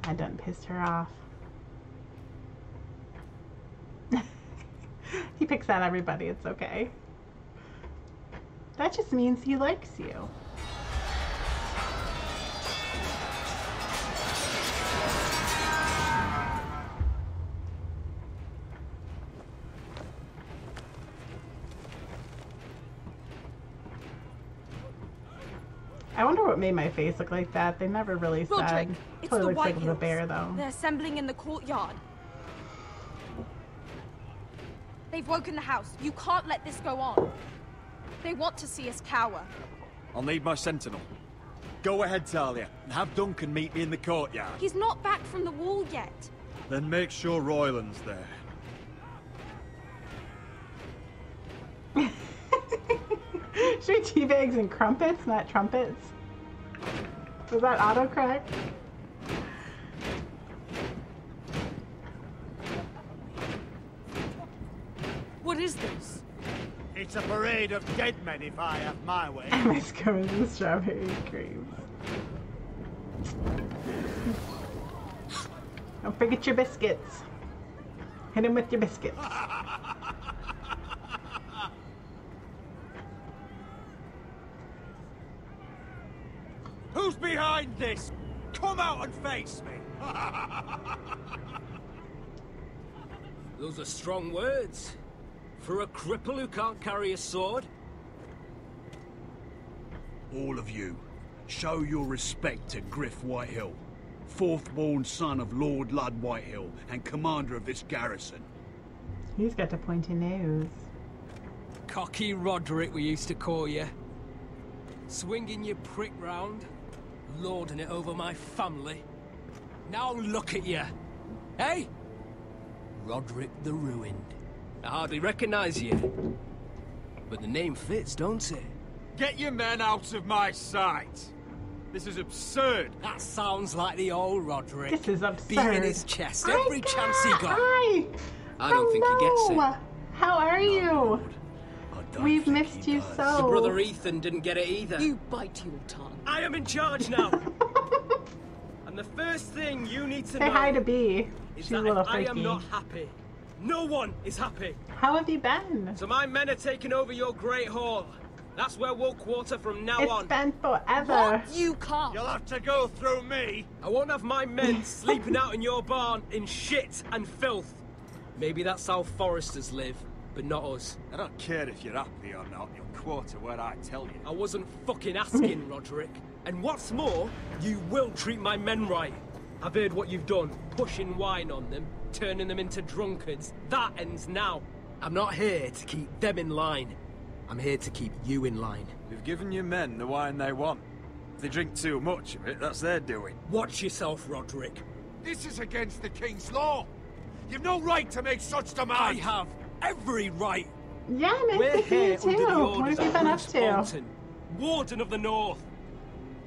I done pissed her off. He picks on everybody. It's okay. That just means he likes you. I wonder what made my face look like that. They never really Roderick, said. it's Totally the looks like White it was a Hills. bear though. They're assembling in the courtyard. They've woken the house. You can't let this go on. They want to see us cower. I'll need my sentinel. Go ahead, Talia, and have Duncan meet me in the courtyard. He's not back from the wall yet. Then make sure Royland's there. Should teabags and crumpets, not trumpets? Was that autocorrect? What is this? It's a parade of dead men if I have my way. My scones and strawberry creams. Don't forget your biscuits. Hit him with your biscuits. Who's behind this? Come out and face me. Those are strong words. For a cripple who can't carry a sword? All of you, show your respect to Griff Whitehill, fourth-born son of Lord Lud Whitehill and commander of this garrison. He's got a pointy nose. Cocky Roderick, we used to call you. Swinging your prick round, lording it over my family. Now look at you. Hey? Roderick the Ruined. I hardly recognize you. But the name fits, don't it? Get your men out of my sight! This is absurd! That sounds like the old Roderick. This is absurd. Being his chest every chance he got. Hi! I don't think he gets it. How are you? We've missed you so. Your brother Ethan didn't get it either. You bite your tongue. I am in charge now. And the first thing you need to Say know hi to B. is She's that a little if I am freaky. not happy, no one is happy. How have you been? So my men are taking over your great hall. That's where we'll quarter from now on. It's been forever. What? You can't. You'll have to go through me! I won't have my men sleeping out in your barn in shit and filth. Maybe that's how foresters live, but not us. I don't care if you're happy or not, you'll quarter where I tell you. I wasn't fucking asking, Roderick. And what's more, you will treat my men right. I've heard what you've done, pushing wine on them, turning them into drunkards. That ends now. I'm not here to keep them in line. I'm here to keep you in line. You've given your men the wine they want. If they drink too much of it, that's their doing. Watch yourself, Roderick. This is against the king's law. You've no right to make such demands. I have every right. Yeah, nice We're to see here you too. under the What orders have you of been up Bruce to? Bolton, Warden of the North.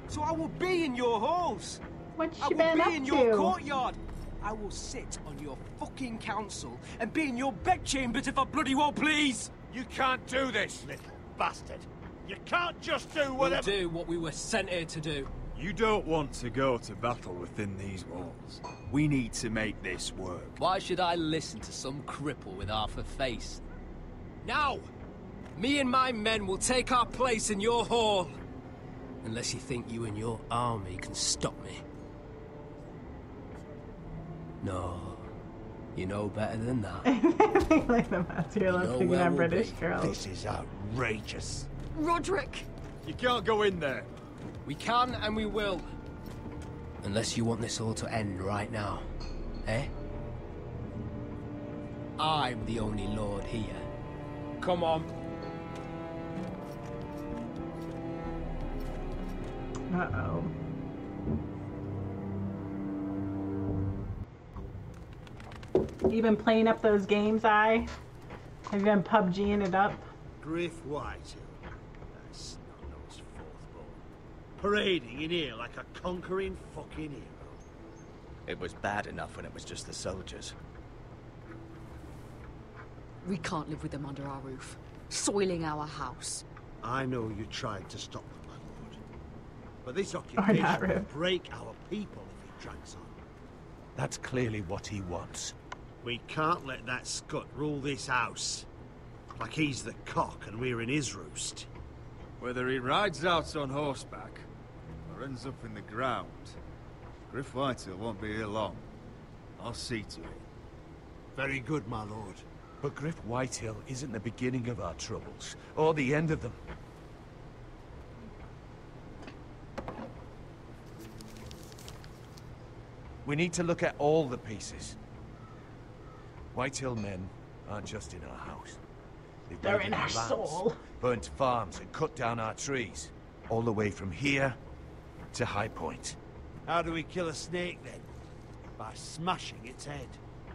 So I will be in your halls. What I you will been be up in to? your courtyard. I will sit on your fucking council and be in your bedchambers if I bloody well please. You can't do this, little bastard. You can't just do We'll whatever... do what we were sent here to do. You don't want to go to battle within these walls. We need to make this work. Why should I listen to some cripple with half a face? Now, me and my men will take our place in your hall. Unless you think you and your army can stop me. No, you know better than that. Like the masculine You know thinking where I'm we'll British be. girls. This is outrageous. Roderick! You can't go in there. We can and we will. Unless you want this all to end right now. Eh? I'm the only lord here. Come on. Uh-oh. You been playing up those games, Have you been PUBGing it up? Griff Whitehill. That's not his fourth-born. Parading in here like a conquering fucking hero. It was bad enough when it was just the soldiers. We can't live with them under our roof, soiling our house. I know you tried to stop them, my lord. But this not occupation will really. break our people if it drags on. That's clearly what he wants. We can't let that scut rule this house. Like he's the cock and we're in his roost. Whether he rides out on horseback or ends up in the ground, Griff Whitehill won't be here long. I'll see to it. Very good, my lord. But Griff Whitehill isn't the beginning of our troubles, or the end of them. We need to look at all the pieces. Whitehill men aren't just in our house. They're raided in our lands, soul. burnt farms and cut down our trees. All the way from here to High Point. How do we kill a snake then? By smashing its head.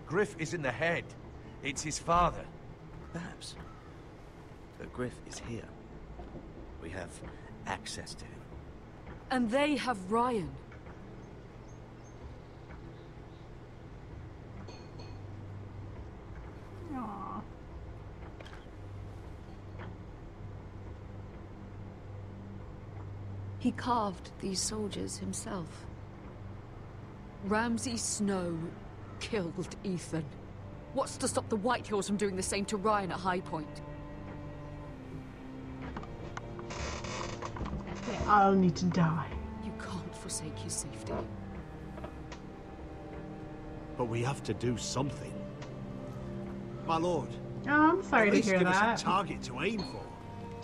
Griff isn't the head. It's his father. Perhaps. But Griff is here. We have access to him. And they have Ryan. Aww. He carved these soldiers himself. Ramsay Snow killed Ethan. What's to stop the Whitehills from doing the same to Ryan at High Point? They all need to die. You can't forsake his safety. But we have to do something. My lord. Oh, I'm sorry at to least hear give that. us a target to aim for.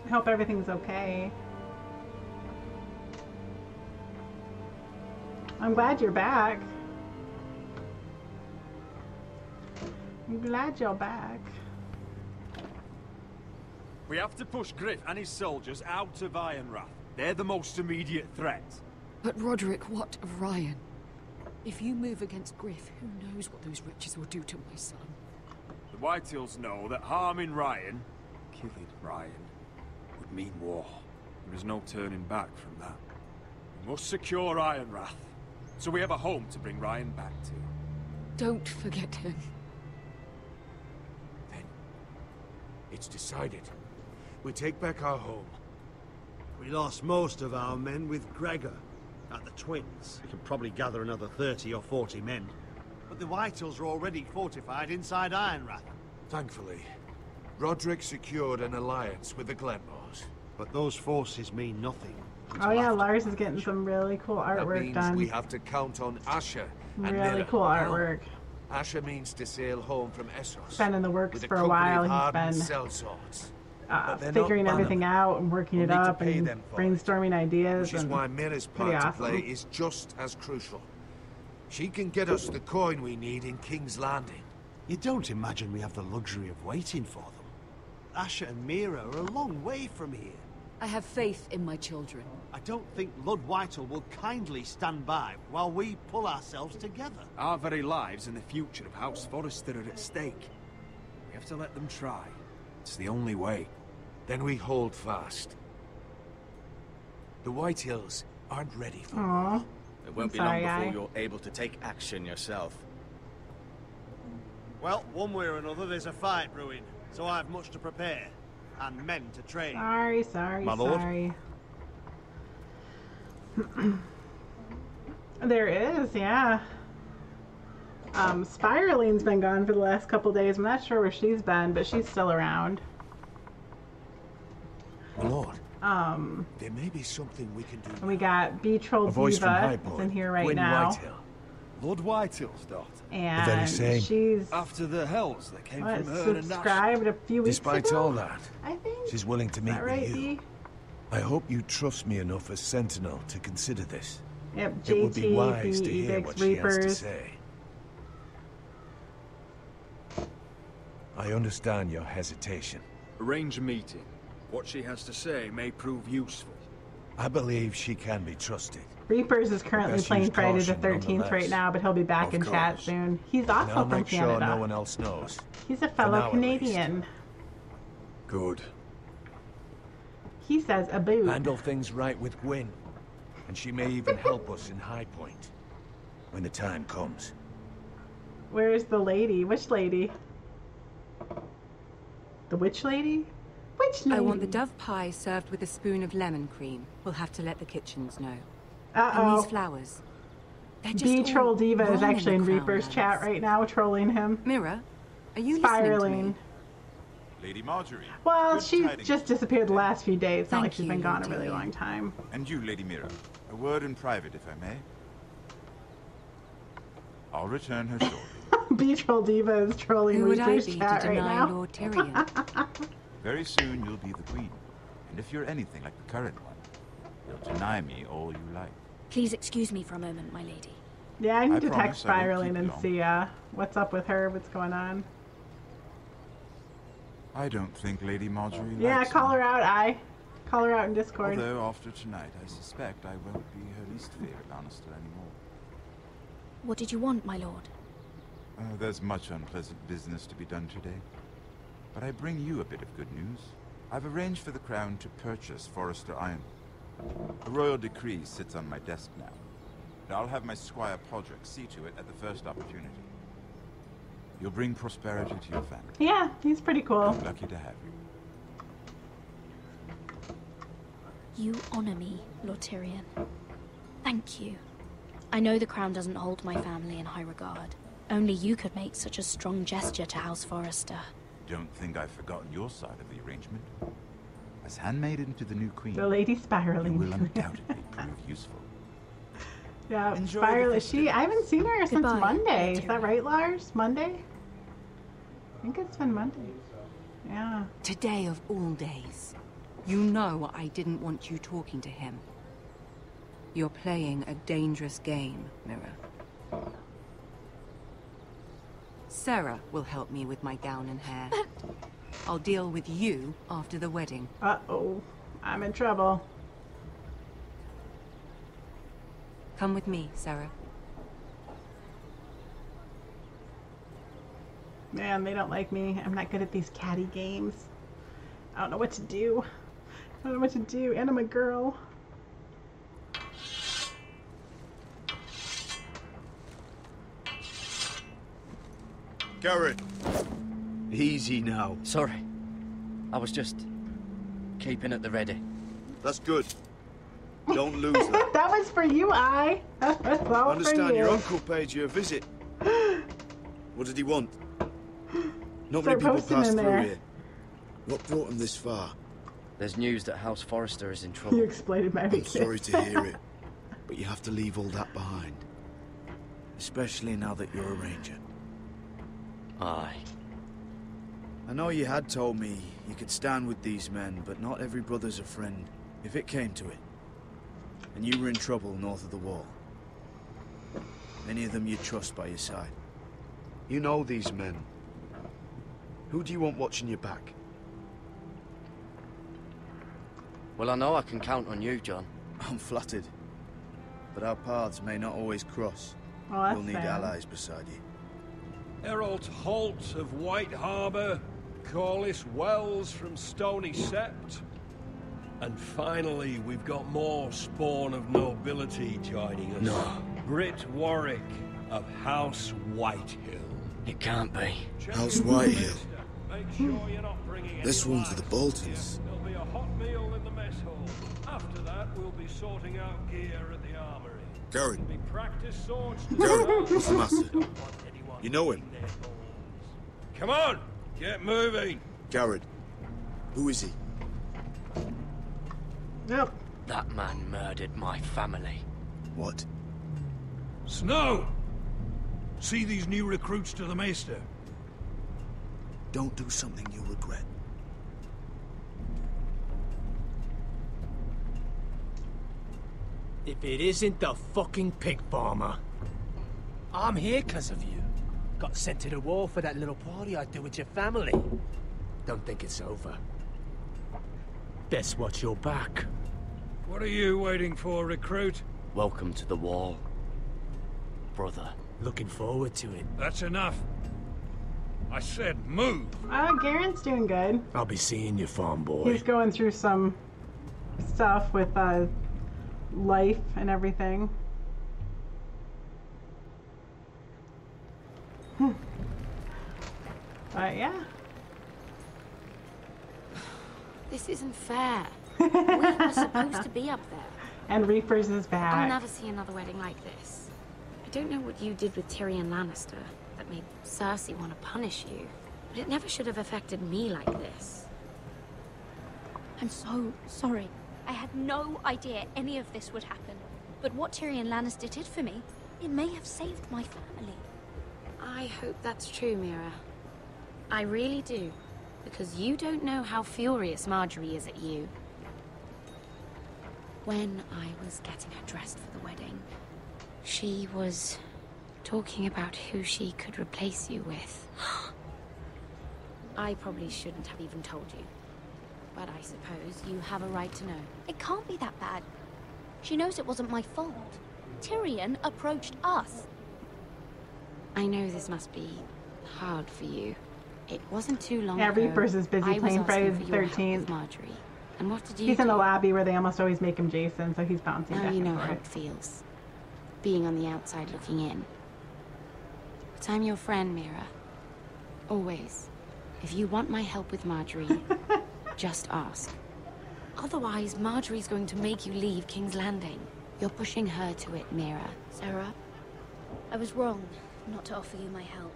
I hope everything's okay. I'm glad you're back. I'm glad you're back. We have to push Griff and his soldiers out of Ironrath. They're the most immediate threat. But Roderick, what of Ryan? If you move against Griff, who knows what those wretches will do to my son? The Whitehills know that harming Ryan, killing Ryan, would mean war. There is no turning back from that. We must secure Ironrath, so we have a home to bring Ryan back to. Don't forget him. It's decided. We take back our home. We lost most of our men with Gregor at the Twins. We can probably gather another 30 or 40 men. But the Whitehills are already fortified inside Ironrath. Thankfully, Roderick secured an alliance with the Glenmores. But those forces mean nothing. Oh yeah, Lars is getting some really cool That artwork means done. we have to count on Asher and Really Miller. cool artwork. Asher means to sail home from Essos. Been in the works with for a while. He's been sellswords. figuring everything out and working it up and brainstorming ideas. Which is and why Mira's pretty part to awesome. play is just as crucial. She can get us the coin we need in King's Landing. You don't imagine we have the luxury of waiting for them. Asher and Mira are a long way from here. I have faith in my children. I don't think Lud Whitehall will kindly stand by while we pull ourselves together. Our very lives and the future of House Forrester are at stake. We have to let them try. It's the only way. Then we hold fast. The Whitehills aren't ready for Aww. It won't be long before you're able to take action yourself. Well, one way or another, there's a fight brewing, so I have much to prepare. And men to train. Sorry, My lord? sorry. There is, yeah. Spiraling's been gone for the last couple days. I'm not sure where she's been, but she's still around. My lord, there may be something we can do. And we got Betrolled Diva is in here right now. Lord Whitehill's daughter. And the very same. she's After the hells that came from her and subscribed a few weeks Despite ago. all that, I think. she's willing to Is meet that right, with you. Dee? I hope you trust me enough as Sentinel to consider this. Yep, It would be JT, wise to hear Ebix, what she has to Reapers. say. I understand your hesitation. Arrange a meeting. What she has to say may prove useful. I believe she can be trusted. Reapers is currently Best playing use Friday the caution, 13th right nonetheless. now, but he'll be back Of in chat course. soon. He's And also I'll from make sure Canada. no one else knows. He's a For fellow now, at Canadian. Good. He says a boo. Handle things right with Gwyn, and she may even help us in High Point when the time comes. Where's the lady? Which lady? The witch lady? Which lady? I want the dove pie served with a spoon of lemon cream. We'll have to let the kitchens know. Uh-oh. And these flowers. They're just B-Troll all Diva is wrong in actually the in Crown Reaper's Lands. chat right now, trolling him. Mira, are you Spiraling. listening to me? Lady Marjorie. Well, good she's tidings. just disappeared the last few days. It's not like Thank she's you, been gone a Lady. really long time. And you, Lady Mira. A word in private, if I may. I'll return her shortly. B-Troll Diva is trolling Who would I Reaper's be to chat right deny now. Lord Tyrion? Very soon you'll be the queen. And if you're anything like the current one, you'll deny me all you like. Please excuse me for a moment, my lady. Yeah, I need to promise text I won't Spiraling keep and you long. see what's up with her, what's going on. I don't think Lady Marjorie Yeah, likes call me. her out, Call her out in Discord. Although after tonight, I suspect I won't be her least favorite Lannister anymore. What did you want, my lord? There's much unpleasant business to be done today. But I bring you a bit of good news. I've arranged for the Crown to purchase Forrester Iron. A royal decree sits on my desk now. And I'll have my squire Podrick see to it at the first opportunity. You'll bring prosperity to your family. Yeah, he's pretty cool. I'm lucky to have you. You honor me, Lord Tyrion. Thank you. I know the crown doesn't hold my family in high regard. Only you could make such a strong gesture to House Forrester. Don't think I've forgotten your side of the arrangement. As handmaiden to the new queen, The Lady Spiraling. you will undoubtedly prove useful. Yeah, Enjoy Spiraling. I haven't seen her since Goodbye, Monday. Lord Is that right, Lars? Monday? I think it's been Monday. Yeah. Today of all days. You know I didn't want you talking to him. You're playing a dangerous game, Mira. Sarah will help me with my gown and hair. I'll deal with you after the wedding. Uh-oh. I'm in trouble. Come with me, Sarah. Man, they don't like me. I'm not good at these catty games. I don't know what to do. I don't know what to do, and I'm a girl. Garrett! Easy now. Sorry. I was just keeping at the ready. That's good. Don't lose that. That was for you, I. That's all I understand for you. your uncle paid you a visit. What did he want? Not Start many people posting pass in through there. here. What brought him this far? There's news that House Forrester is in trouble. You explained my I'm sorry to hear it, but you have to leave all that behind. Especially now that you're a ranger. Aye. I know you had told me you could stand with these men, but not every brother's a friend, if it came to it. And you were in trouble north of the wall. Many of them you trust by your side. You know these men. Who do you want watching your back? Well, I know I can count on you, John. I'm flattered. But our paths may not always cross. Oh, that's We'll need sad. allies beside you. Herald Holt of White Harbour, Corliss Wells from Stony Sept. And finally, we've got more spawn of nobility joining us. No. Britt Warwick of House Whitehill. It can't be. House Whitehill. Make sure you're not bringing This any one's for the lights. Boltons. There'll be a hot meal in the mess hall. After that, we'll be sorting out gear at the armory. Garrett. Be practice swords. Garrett, what's the matter? You know him? Come on, get moving. Garrett. Who is he? Yep. That man murdered my family. What? Snow! See these new recruits to the Maester? Don't do something you'll regret. If it isn't the fucking pig farmer. I'm here because of you. Got sent to the war for that little party I do with your family. Don't think it's over. Best watch your back. What are you waiting for, recruit? Welcome to the wall, brother. Looking forward to it. That's enough. I said move. Garen's doing good. I'll be seeing you, farm boy. He's going through some stuff with life and everything. Yeah. This isn't fair. We were supposed to be up there. And Reaper's is back. I'll never see another wedding like this. I don't know what you did with Tyrion Lannister that made Cersei want to punish you, but it never should have affected me like this. I'm so sorry. I had no idea any of this would happen. But what Tyrion Lannister did for me, it may have saved my family. I hope that's true, Mira. I really do. Because you don't know how furious Marjorie is at you. When I was getting her dressed for the wedding, she was talking about who she could replace you with. I probably shouldn't have even told you. But I suppose you have a right to know. It can't be that bad. She knows it wasn't my fault. Tyrion approached us. I know this must be hard for you. It wasn't too long Yeah, ago. Reaper's is busy I was playing Friday asking the for your help 13th. with Marjorie. And what did you He's in the do? lobby where they almost always make him Jason, so he's bouncing Now back you know and how forth. it feels. Being on the outside looking in. But I'm your friend, Mira. Always. If you want my help with Marjorie, just ask. Otherwise, Marjorie's going to make you leave King's Landing. You're pushing her to it, Mira. Sarah, I was wrong not to offer you my help.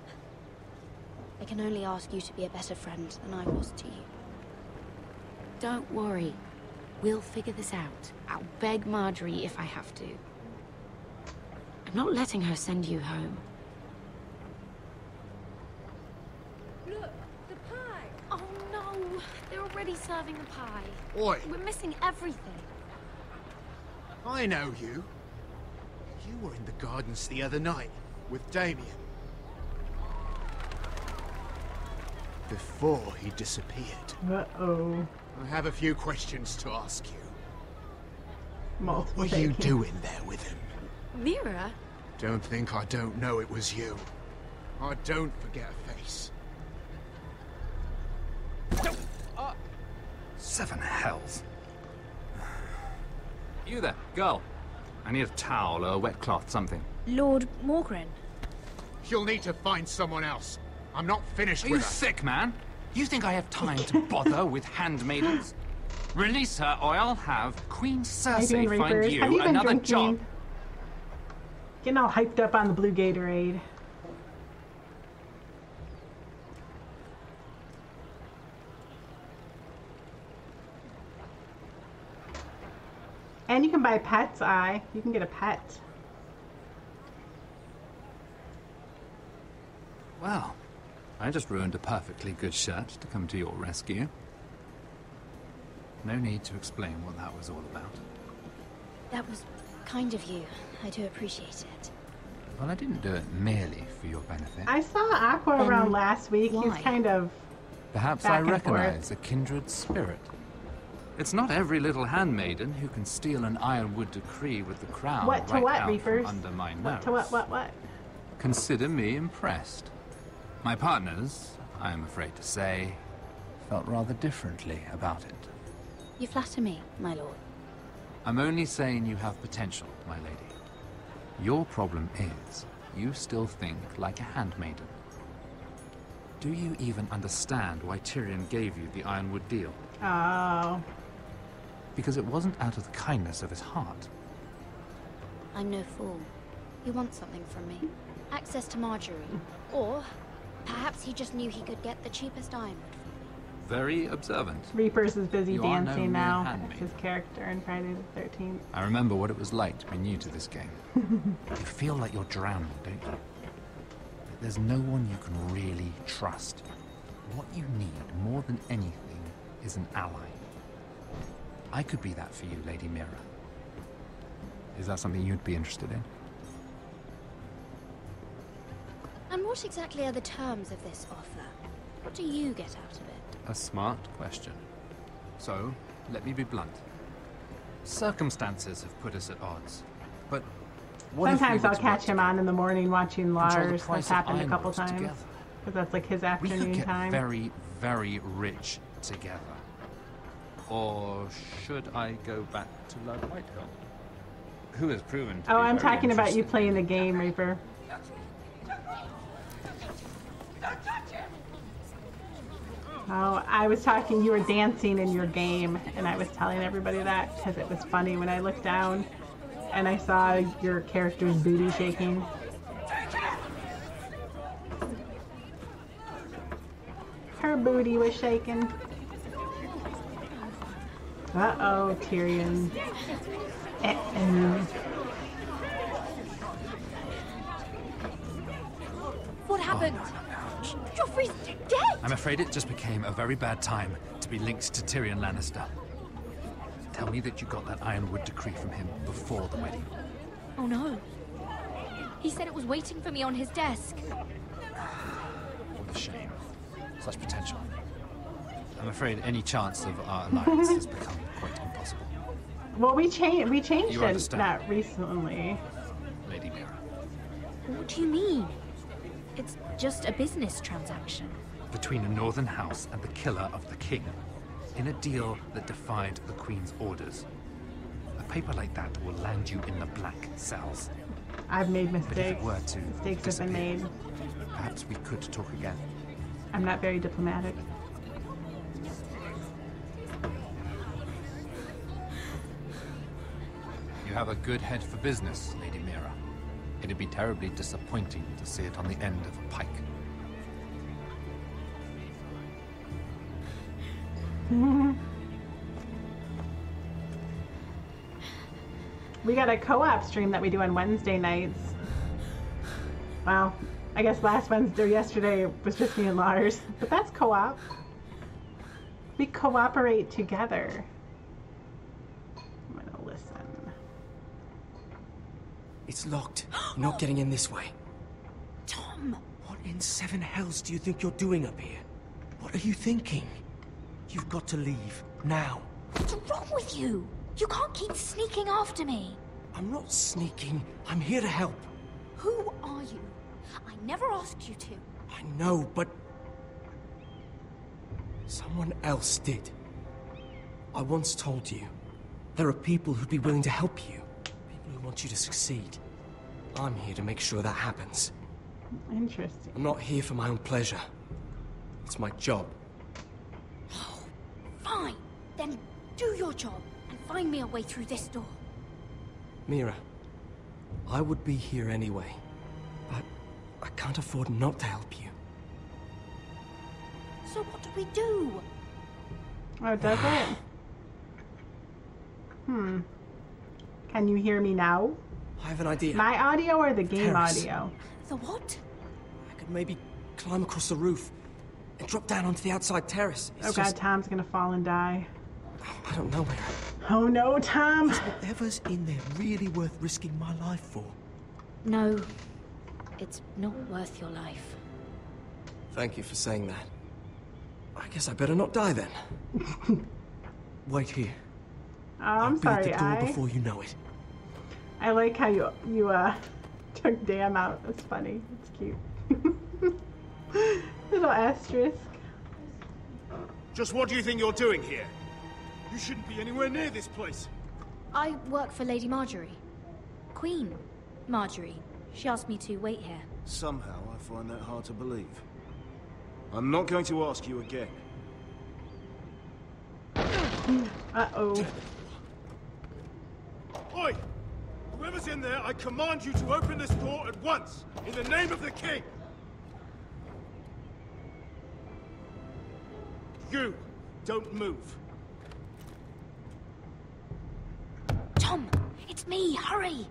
I can only ask you to be a better friend than I was to you. Don't worry. We'll figure this out. I'll beg Marjorie if I have to. I'm not letting her send you home. Look, the pie! Oh no! They're already serving the pie. Oi! We're missing everything. I know you. You were in the gardens the other night with Damien. Before he disappeared. Uh-oh. I have a few questions to ask you. Multiple What were you taking. doing there with him? Mira? Don't think I don't know it was you. I don't forget a face. Seven hells. You there, girl. I need a towel or a wet cloth, something. Lord Morgren. You'll need to find someone else. I'm not finished Are with you her. sick, man? You think I have time to bother with handmaidens? Release her, or I'll have Queen Cersei Adrian find Reapers, you have you been another drinking? job. Getting all hyped up on the blue Gatorade. And you can buy pets, you can get a pet. Well, I just ruined a perfectly good shirt to come to your rescue. No need to explain what that was all about. That was kind of you. I do appreciate it. Well, I didn't do it merely for your benefit. I saw Aqua Then around last week. He's why? kind of Perhaps back I and recognize a kindred spirit. It's not every little handmaiden who can steal an ironwood decree with the crown What to right what, out Reapers? from under my nose. What to what? Consider me impressed. My partners, I am afraid to say, felt rather differently about it. You flatter me, my lord. I'm only saying you have potential, my lady. Your problem is, you still think like a handmaiden. Do you even understand why Tyrion gave you the Ironwood deal? Oh. Because it wasn't out of the kindness of his heart. I'm no fool. He wants something from me. Access to Marjorie. Or perhaps he just knew he could get the cheapest ironwood. Very observant. Reapers is busy You are no dancing mere now. handmaid. That's his character in Friday the 13th. I remember what it was like to be new to this game. You feel like you're drowning, don't you? Like there's no one you can really trust. What you need, more than anything, is an ally. I could be that for you, Lady Mira. Is that something you'd be interested in? And what exactly are the terms of this offer? What do you get out of it? A smart question. So, let me be blunt. Circumstances have put us at odds. But what if we Sometimes were I'll to catch work him on in the morning watching Control the Lars. price That's of happened a couple ironworks times. together? Because that's like his We could afternoon get time. very, very rich together. Or should I go back to Lord Whitehill? Who has proven to Oh, be I'm very talking about you interested. playing the game, Reaper. Oh, I was talking, you were dancing in your game, and I was telling everybody that because it was funny when I looked down and I saw your character's booty shaking. Her booty was shaking. Uh-oh, Tyrion. Uh-oh. What happened? Joffrey's dead! I'm afraid it just became a very bad time to be linked to Tyrion Lannister. Tell me that you got that Ironwood decree from him before the wedding. Oh no. He said it was waiting for me on his desk. What a shame. Such potential. I'm afraid any chance of our alliance has become quite impossible. Well, we changed You it understand. not recently. Lady Mira. What do you mean? It's just a business transaction. Between a northern house and the killer of the king, in a deal that defied the Queen's orders. A paper like that will land you in the black cells. I've made But if mistakes. it were to Mistakes have been made. perhaps we could talk again. I'm not very diplomatic. You have a good head for business, Lady Mira. It'd be terribly disappointing to see it on the end of a pike. We got a co-op stream that we do on Wednesday nights. Well, I guess last Wednesday or yesterday was just me and Lars, but that's co-op. We cooperate together. I'm gonna listen. It's locked. You're not getting in this way. Tom! What in seven hells do you think you're doing up here? What are you thinking? You've got to leave. Now. What's wrong with you? You can't keep sneaking after me. I'm not sneaking. I'm here to help. Who are you? I never asked you to. I know, but... someone else did. I once told you, there are people who'd be willing to help you. People who want you to succeed. I'm here to make sure that happens. Interesting. I'm not here for my own pleasure. It's my job. Fine. Then do your job and find me a way through this door. Mira, I would be here anyway, but I can't afford not to help you. So what do we do? Oh, does it? Can you hear me now? I have an idea. My audio or the game Terrace. audio? The what? I could maybe climb across the roof and drop down onto the outside terrace. It's Oh god, Tom's gonna fall and die. I don't know, Mira. Oh no, Tom! Is whatever's in there really worth risking my life for? No. It's not worth your life. Thank you for saying that. I guess I better not die then. Wait here. Oh, I'm sorry, I'll be at the door before you know it. I like how you took damn out. That's funny. It's cute. Little asterisk. Just what do you think you're doing here? You shouldn't be anywhere near this place. I work for Lady Marjorie. Queen Marjorie. She asked me to wait here. Somehow I find that hard to believe. I'm not going to ask you again. Uh-oh. Oi! Whoever's in there, I command you to open this door at once, in the name of the king! You, don't move. Tom, it's me, hurry!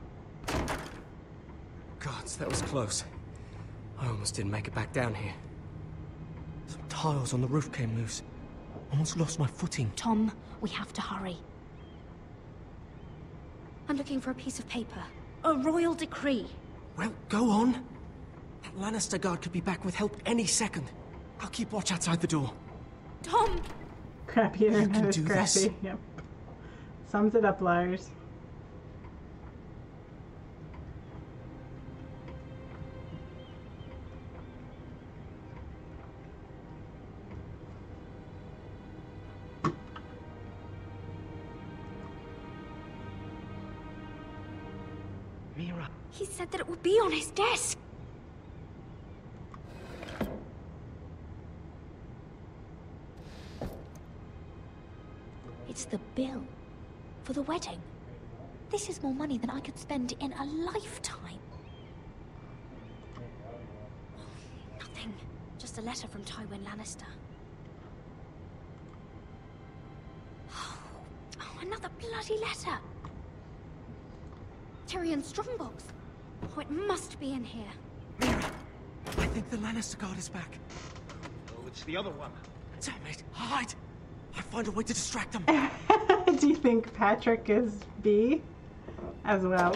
Gods, that was close. I almost didn't make it back down here. Some tiles on the roof came loose. Almost lost my footing. Tom, we have to hurry. I'm looking for a piece of paper. A royal decree. Well, go on. That Lannister guard could be back with help any second. I'll keep watch outside the door. Tom! Crappy internet is do crappy. this. Yep. Sums it up, Lars. Mira. He said that it would be on his desk. It's the bill for the wedding. This is more money than I could spend in a lifetime. Nothing. Just a letter from Tywin Lannister. Oh, another bloody letter. Tyrion's strongbox. Oh, it must be in here. Mira, I think the Lannister guard is back. Oh, it's the other one. Damn it, hide! I'll find a way to distract them. Do you think Patrick is B as well?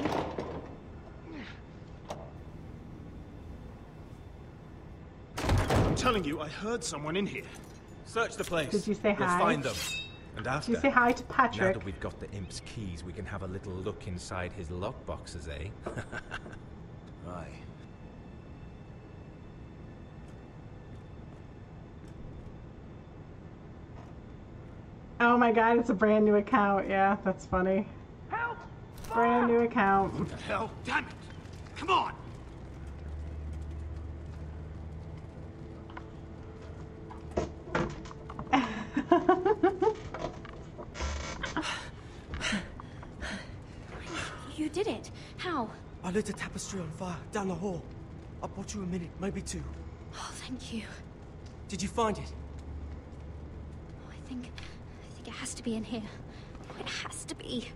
I'm telling you, I heard someone in here. Search the place. Did you say You'll hi? find them. And after, Did you say hi to now Patrick? that we've got the imp's keys, we can have a little look inside his lockboxes, eh? Aye. Oh my god, it's a brand new account. Yeah, that's funny. Help! Brand new account. What the hell? Damn it! Come on! You did it. How? I lit a tapestry on fire down the hall. I bought you a minute, maybe two. Oh, thank you. Did you find it? Oh, I think it has to be in here. Oh, it has to be.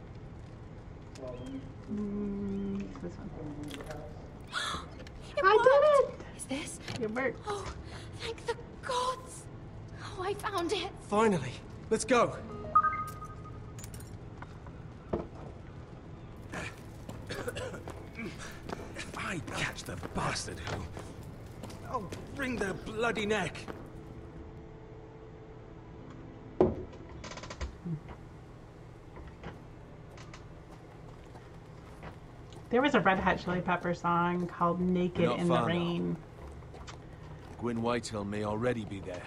This one. It I worked. did it! Is this? It worked. Oh, thank the gods. Oh, I found it. Finally. Let's go. bastard who... I'll wring their bloody neck. There was a Red Hot Chili Pepper song called Naked Not in the far now. Rain. Gwyn Whitehill may already be there.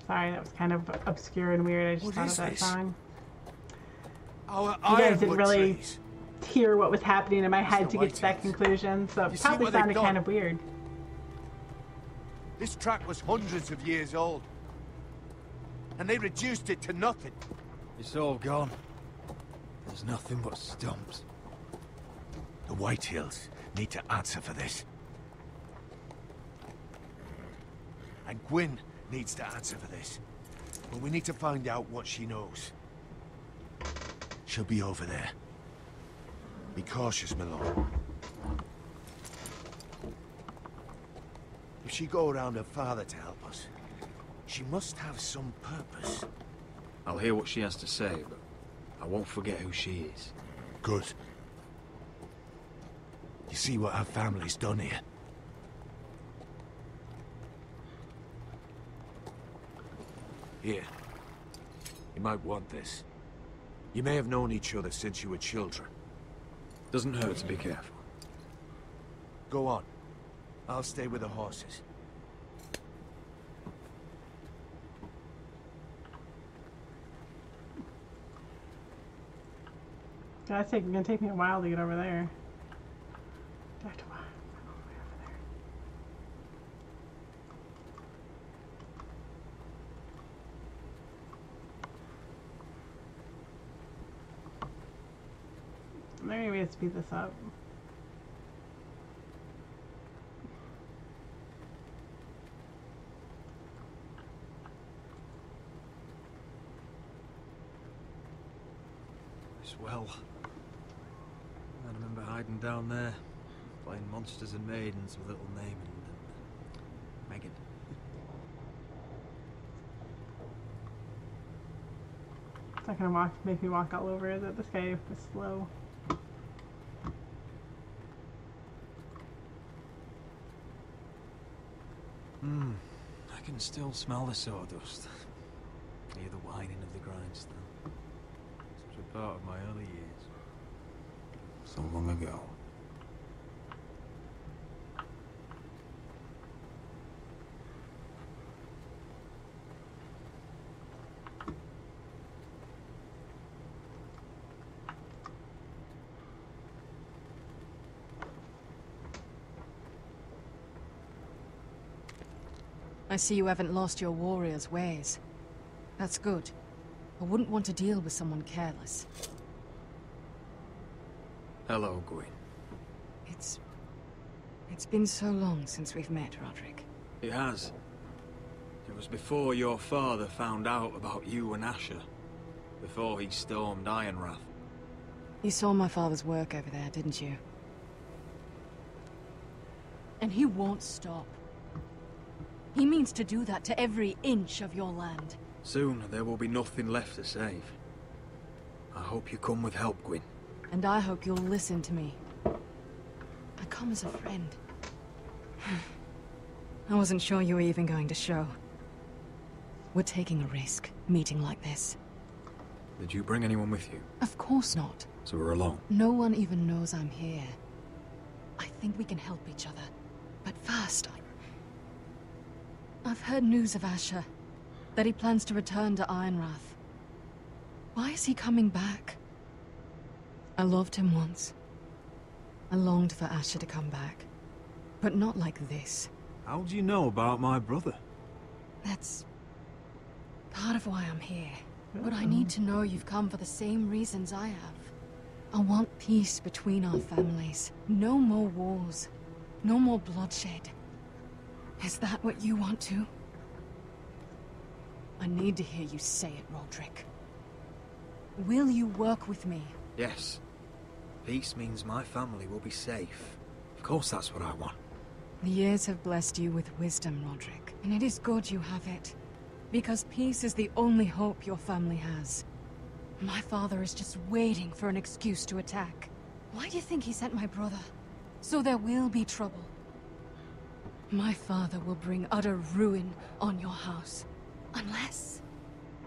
Sorry, that was kind of obscure and weird. I just What thought is of that this? song. Our You guys didn't ironwood really trees. hear what was happening in my head Mr. to get to that Whitehead. conclusion, so You it see probably what they've sounded done? kind of weird. This track was hundreds of years old. And they reduced it to nothing. It's all gone. There's nothing but stumps. The Whitehills need to answer for this. And Gwyn needs to answer for this. But we need to find out what she knows. She'll be over there. Be cautious, my lord. If she go around her father to help us, she must have some purpose. I'll hear what she has to say, but I won't forget who she is. Good. You see what her family's done here? Here. You might want this. You may have known each other since you were children. Doesn't hurt to be careful. Go on. I'll stay with the horses. It's gonna take me a while to get over there. Do I have to walk all the way over there? Is there any way to speed this up? This well. I remember hiding down there, playing monsters and maidens with little Naaman and Megan. It's not gonna make me walk all over, is it? This guy is slow. I can still smell the sawdust. Hear the whining of the grindstone. Such a part of my early years. So long ago. I see you haven't lost your warrior's ways. That's good. I wouldn't want to deal with someone careless. Hello, Gwyn. It's been so long since we've met, Roderick. It has. It was before your father found out about you and Asher. Before he stormed Ironrath. You saw my father's work over there, didn't you? And he won't stop. He means to do that to every inch of your land. Soon, there will be nothing left to save. I hope you come with help, Gwyn. And I hope you'll listen to me. I come as a friend. I wasn't sure you were even going to show. We're taking a risk, meeting like this. Did you bring anyone with you? Of course not. So we're alone. No one even knows I'm here. I think we can help each other. But first, I've heard news of Asher. That he plans to return to Ironrath. Why is he coming back? I loved him once. I longed for Asher to come back. But not like this. How do you know about my brother? That's part of why I'm here. But I need to know you've come for the same reasons I have. I want peace between our families. No more wars. No more bloodshed. Is that what you want too? I need to hear you say it, Roderick. Will you work with me? Yes. Peace means my family will be safe. Of course that's what I want. The years have blessed you with wisdom, Roderick. And it is good you have it. Because peace is the only hope your family has. My father is just waiting for an excuse to attack. Why do you think he sent my brother? So there will be trouble. My father will bring utter ruin on your house. Unless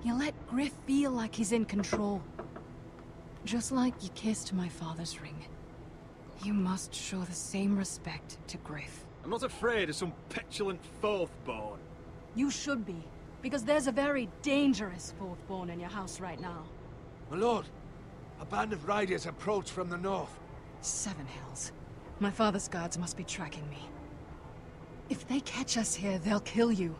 you let Griff feel like he's in control. Just like you kissed my father's ring. You must show the same respect to Griff. I'm not afraid of some petulant fourthborn. You should be, because there's a very dangerous fourthborn in your house right now. My lord, a band of riders approach from the north. 7 Hills. My father's guards must be tracking me. If they catch us here, they'll kill you.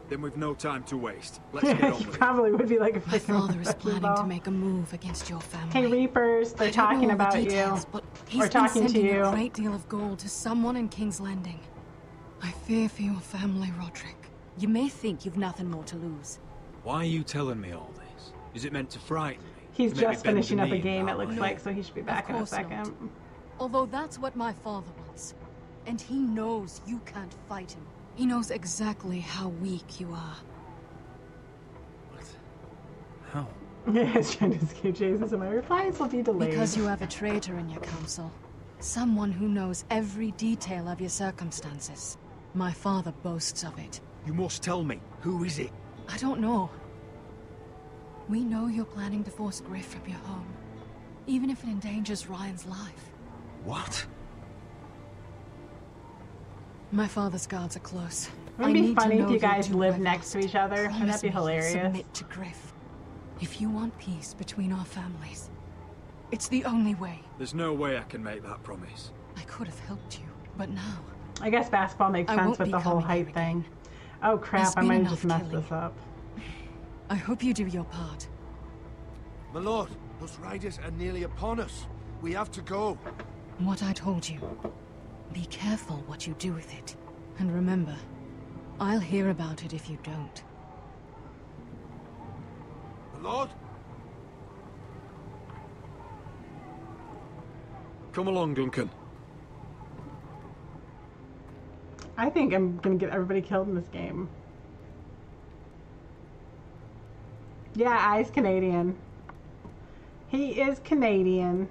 Then we've no time to waste. Let's get on with it. Probably would be like a My freaking father is planning to make a move against your family. Hey Reapers, they're talking about details, you. But Or he's been talking to sending you. a great deal of gold to someone in King's Landing. I fear for your family, Roderick. You may think you've nothing more to lose. Why are you telling me all this? Is it meant to frighten me? He's To make me just bend the finishing up a knee in game, that it looks way? like, so he should be back in a course not. second. Although that's what my father wants. And he knows you can't fight him. He knows exactly how weak you are. How? Yeah, it's trying to escape Jesus, and my replies will be delayed. Because you have a traitor in your council. Someone who knows every detail of your circumstances. My father boasts of it. You must tell me. Who is it? I don't know. We know you're planning to force Griff from your home. Even if it endangers Ryan's life. What? My father's guards are close. Wouldn't it be funny if you you'll guys do live my next to best. each other? Wouldn't Promise that be me you'll hilarious? Submit to Griff. If you want peace between our families, it's the only way. There's no way I can make that promise. I could have helped you, but now... I guess basketball makes I sense won't with be the whole coming height thing. Oh crap, I been might have enough just messed killing. this up. I hope you do your part. My lord, those riders are nearly upon us. We have to go. What I told you. Be careful what you do with it. And remember, I'll hear about it if you don't. My lord? Come along, Duncan. I think I'm gonna get everybody killed in this game. Yeah, he's Canadian. He is Canadian.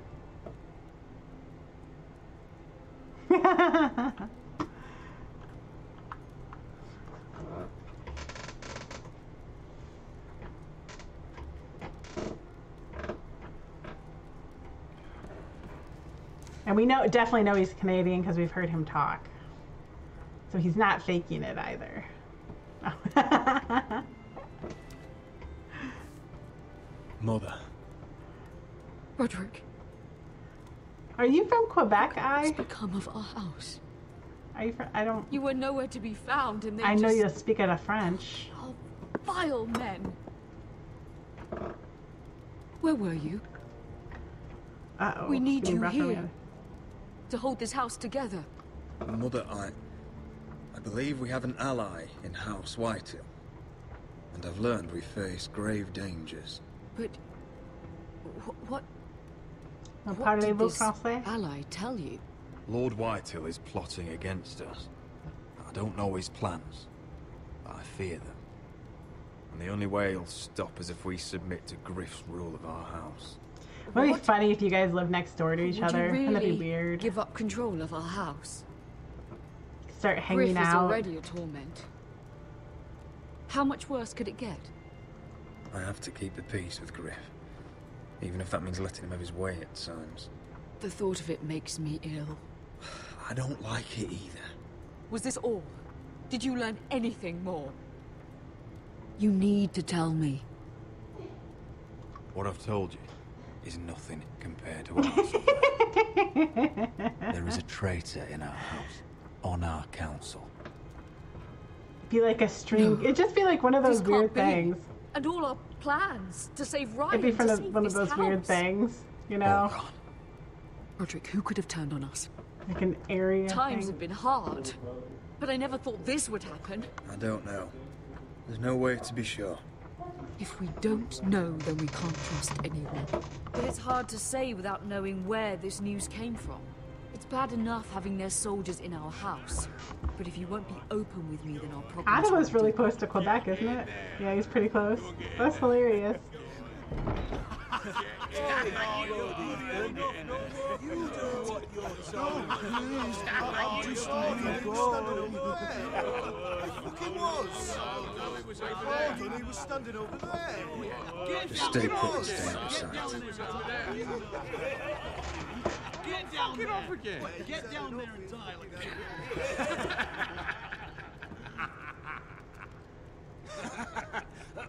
And we definitely know he's Canadian because we've heard him talk. So he's not faking it either. Mother. Roderick. Are you from Quebec, What's become of our house? Are you from, I don't... You were nowhere to be found, and they I know just... you speak out of French. Oh, vile men. Where were you? Uh-oh. We need Getting you rough around. here. To hold this house together. Mother, I believe we have an ally in House Whitehill. And I've learned we face grave dangers. But... What did Parlez-vous this français? ally tell you? Lord Whitehill is plotting against us. I don't know his plans, but I fear them. And the only way he'll stop is if we submit to Griff's rule of our house. Wouldn't it be funny if you guys lived next door to each Would other? you Wouldn't that be really weird? give up control of our house? Start hanging Griff is out. already a torment. How much worse could it get? I have to keep the peace with Griff. Even if that means letting him have his way at times. The thought of it makes me ill. I don't like it either. Was this all? Did you learn anything more? You need to tell me. What I've told you is nothing compared to what I suffered. There is a traitor in our house, on our council. Be like a string. It'd just be like one of those This weird can't be. things. And all our plans to save Ryan. It'd be to one save of this those weird house. things, you know? Roderick, who could have turned on us? Like an area Times thing. have been hard, but I never thought this would happen. I don't know. There's no way to be sure. If we don't know, then we can't trust anyone. But it's hard to say without knowing where this news came from. It's bad enough having their soldiers in our house, but if you won't be open with me, then our problems... Ottawa's really close to Quebec, isn't it? Yeah, he's pretty close. That's hilarious. He was standing over there. Just stay put and stay out of sight. Get down there! Get off again! Get down there and die like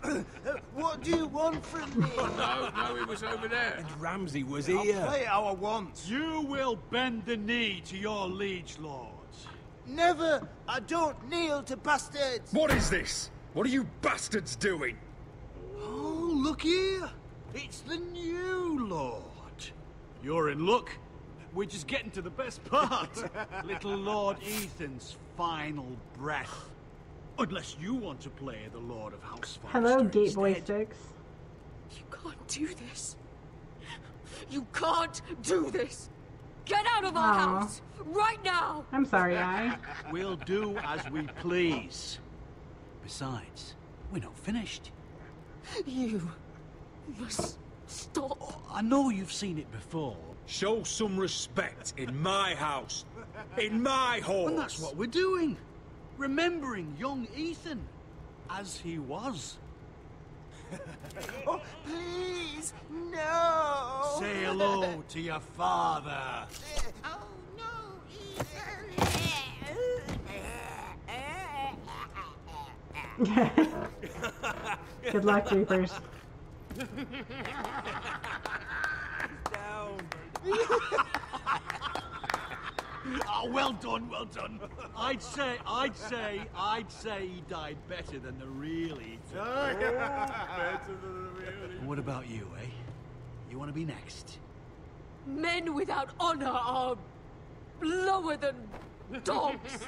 that. What do you want from me? No, he was over there. And Ramsay was I'll here. play how I want. You will bend the knee to your liege lords. Never! I don't kneel to bastards! What is this? What are you bastards doing? Oh, look here. It's the new lord. You're in luck. We're just getting to the best part. Little Lord Ethan's final breath. Unless you want to play the Lord of House Forrester. Hello, Gate Boy instead. Sticks. You can't do this. You can't do this. Get out of our Aw. house right now. I'm sorry, I. We'll do as we please. Besides, we're not finished. You must stop. I know you've seen it before. Show some respect in my house. In my halls. And that's what we're doing. Remembering young Ethan as he was. Oh, please, no! Say hello to your father. Oh, no, Good luck, Reapers. Oh, well done, well done. I'd say he died better than the real Ethan. And what about you, eh? You want to be next? Men without honor are lower than dogs.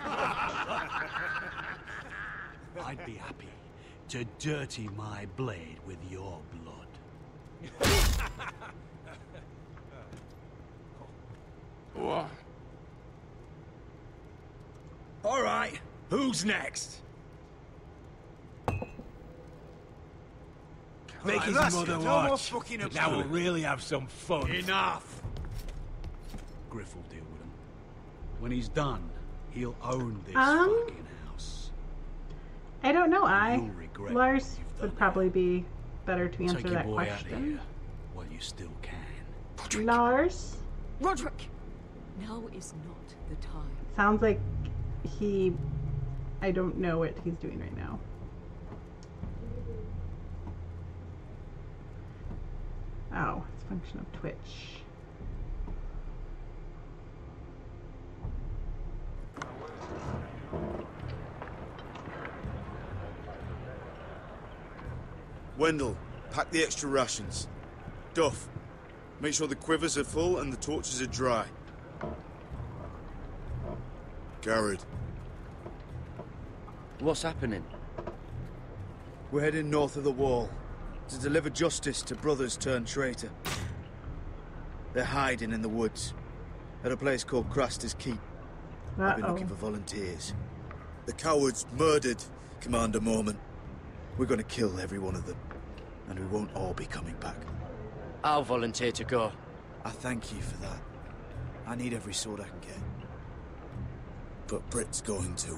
I'd be happy to dirty my blade with your blood. What? All right, who's next? Make his mother watch. Now we'll really have some fun. Enough! Griff will deal with him. When he's done, he'll own this Um, fucking house. I don't know, You'll regret Lars would probably be better to answer Take your that boy out of question. here while you still can. Lars? Roderick! Now is not the time. Sounds like he... I don't know what he's doing right now. Oh, it's a function of Twitch. Wendell, pack the extra rations. Duff, make sure the quivers are full and the torches are dry. Garrett. What's happening? We're heading north of the wall to deliver justice to brothers turned traitor. They're hiding in the woods at a place called Craster's Keep. I've been looking for volunteers. The cowards murdered Commander Mormon. We're gonna kill every one of them, and we won't all be coming back. I'll volunteer to go. I thank you for that. I need every sword I can get. But Britt's going too.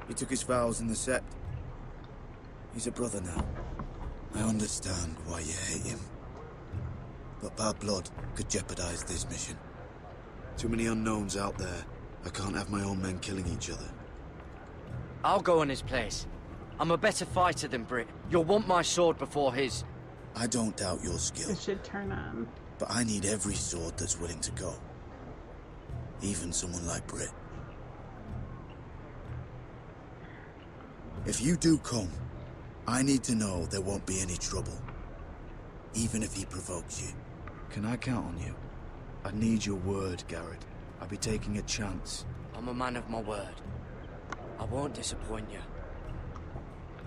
He took his vows in the Sept. He's a brother now. I understand why you hate him. But bad blood could jeopardize this mission. Too many unknowns out there. I can't have my own men killing each other. I'll go in his place. I'm a better fighter than Britt. You'll want my sword before his. I don't doubt your skill. It should turn on. But I need every sword that's willing to go. Even someone like Britt. If you do come, I need to know there won't be any trouble. Even if he provokes you. Can I count on you? I need your word, Garrett. I'll be taking a chance. I'm a man of my word. I won't disappoint you.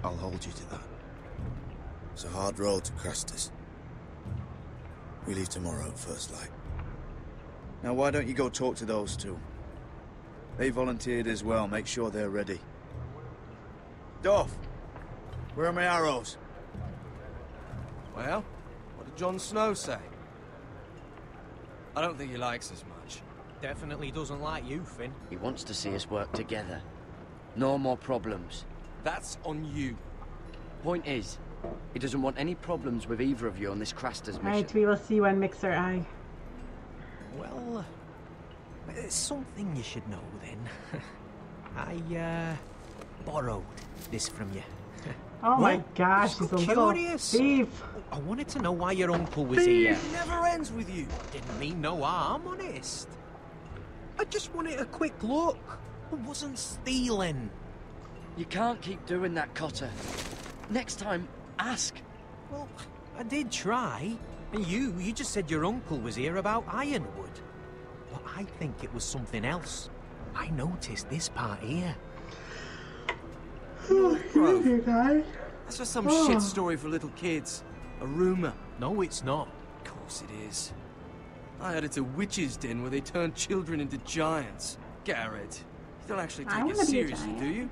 I'll hold you to that. It's a hard road to Crestus. We leave tomorrow at first light. Now why don't you go talk to those two? They volunteered as well. Make sure they're ready. Duff, where are my arrows? Well, what a Jon Snow say? I don't think he likes us much. Definitely doesn't like you, Finn. He wants to see us work together. No more problems. That's on you. Point is, he doesn't want any problems with either of you on this Craster's mission. Alright, we will see when Mixer Eye. Well, there's something you should know then. I borrowed this from you. Oh my gosh, he's a little thief. I wanted to know why your uncle was Thief. here. It never ends with you. Didn't mean no harm, honest. I just wanted a quick look. I wasn't stealing. You can't keep doing that, Cotter. Next time, ask. Well, I did try. And you just said your uncle was here about Ironwood. But I think it was something else. I noticed this part here. You guys. That's just some shit story for little kids. A rumor. No, it's not. Of course it is. I heard it's a witch's den where they turn children into giants. Garrett, you don't actually take it seriously, do you?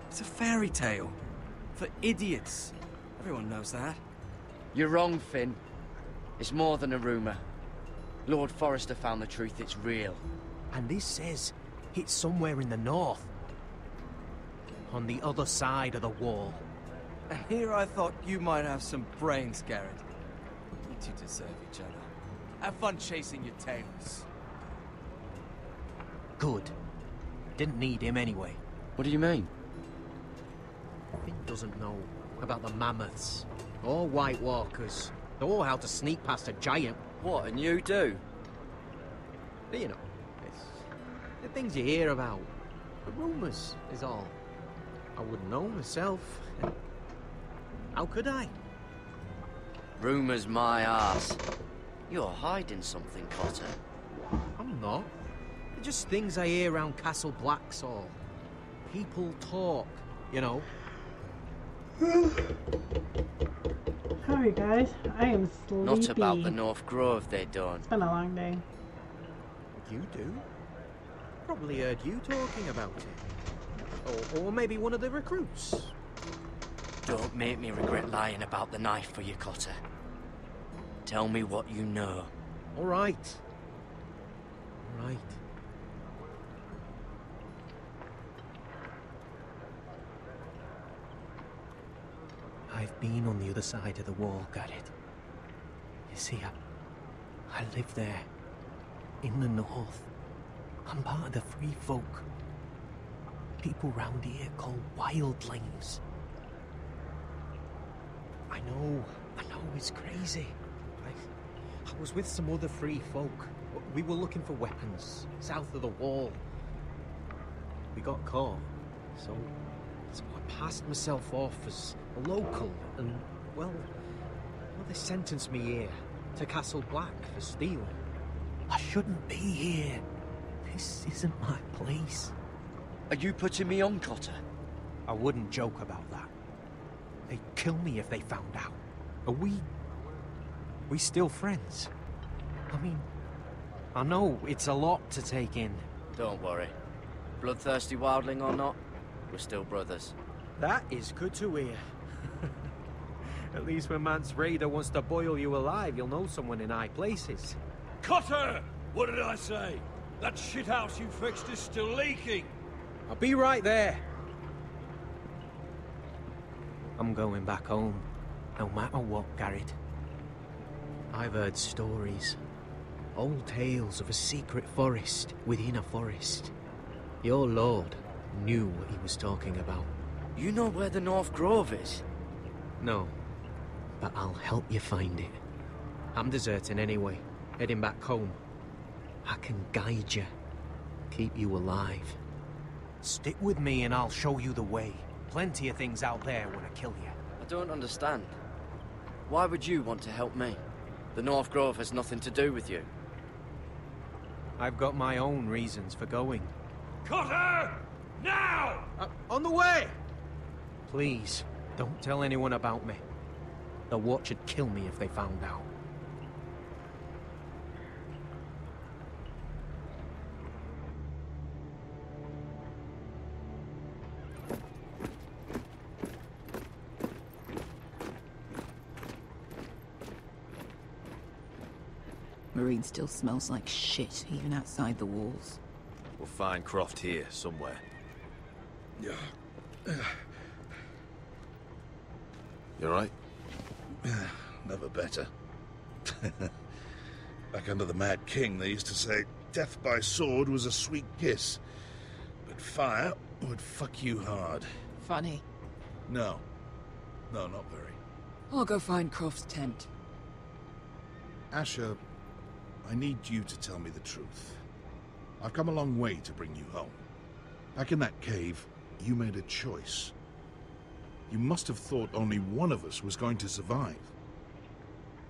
It's a fairy tale. For idiots. Everyone knows that. You're wrong, Finn. It's more than a rumor. Lord Forrester found the truth, it's real. And this says it's somewhere in the north. On the other side of the wall. And here I thought you might have some brains, Garrett. You two deserve each other. Have fun chasing your tails. Good. Didn't need him anyway. What do you mean? Finn doesn't know about the mammoths, or White Walkers, or how to sneak past a giant. What, and you do? But you know, it's the things you hear about. The rumours is all. I wouldn't know myself. How could I? Rumours my arse. You're hiding something, Cotter. I'm not. They're just things I hear around Castle Blacksall. People talk, you know. Sorry guys, I am sleepy. Not about the North Grove, they don't. It's been a long day. You do? Probably heard you talking about it. Or maybe one of the recruits. Don't make me regret lying about the knife for you, Cotter. Tell me what you know. All right. All right. I've been on the other side of the wall, Garrett. You see, I live there. In the north. I'm part of the free folk. People round here call wildlings. I know it's crazy. I was with some other free folk. We were looking for weapons, south of the wall. We got caught, so I passed myself off as a local, and, well, they sentenced me here, to Castle Black for stealing. I shouldn't be here. This isn't my place. Are you putting me on, Cotter? I wouldn't joke about that. They'd kill me if they found out. Are we still friends? I mean, I know it's a lot to take in. Don't worry. Bloodthirsty wildling or not, we're still brothers. That is good to hear. At least when Mance Raider wants to boil you alive, you'll know someone in high places. Cotter! What did I say? That shithouse you fixed is still leaking! I'll be right there. I'm going back home, no matter what, Garrett. I've heard stories. Old tales of a secret forest within a forest. Your lord knew what he was talking about. You know where the North Grove is? No, but I'll help you find it. I'm deserting anyway, heading back home. I can guide you, keep you alive. Stick with me and I'll show you the way. Plenty of things out there when I kill you. I don't understand. Why would you want to help me? The North Grove has nothing to do with you. I've got my own reasons for going. Cotter! Now! On the way! Please, don't tell anyone about me. The Watch would kill me if they found out. Marine still smells like shit, even outside the walls. We'll find Croft here, somewhere. Yeah. You alright? Never better. Back under the Mad King, they used to say death by sword was a sweet kiss, but fire would fuck you hard. Funny. No. No, not very. I'll go find Croft's tent. Asher, I need you to tell me the truth. I've come a long way to bring you home. Back in that cave, you made a choice. You must have thought only one of us was going to survive.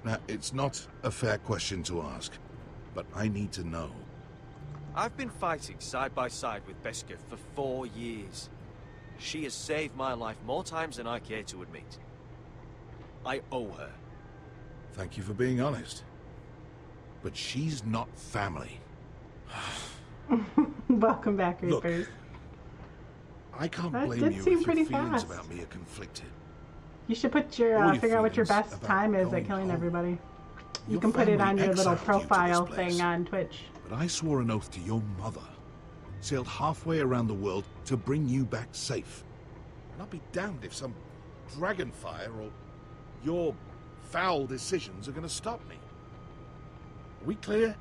Now, it's not a fair question to ask, but I need to know. I've been fighting side by side with Beskha for 4 years. She has saved my life more times than I care to admit. I owe her. Thank you for being honest. But she's not family. Welcome back, Look, Reapers. I can't That blame did you seem if pretty your feelings fast. about me are conflicted. You should put your All your figure out what your feelings best about time is going at killing home. everybody. You Your can put it family on your little exiled you to this profile place. thing on Twitch. But I swore an oath to your mother. Sailed halfway around the world to bring you back safe. And I'll be damned if some dragonfire or your foul decisions are going to stop me. Are we clear?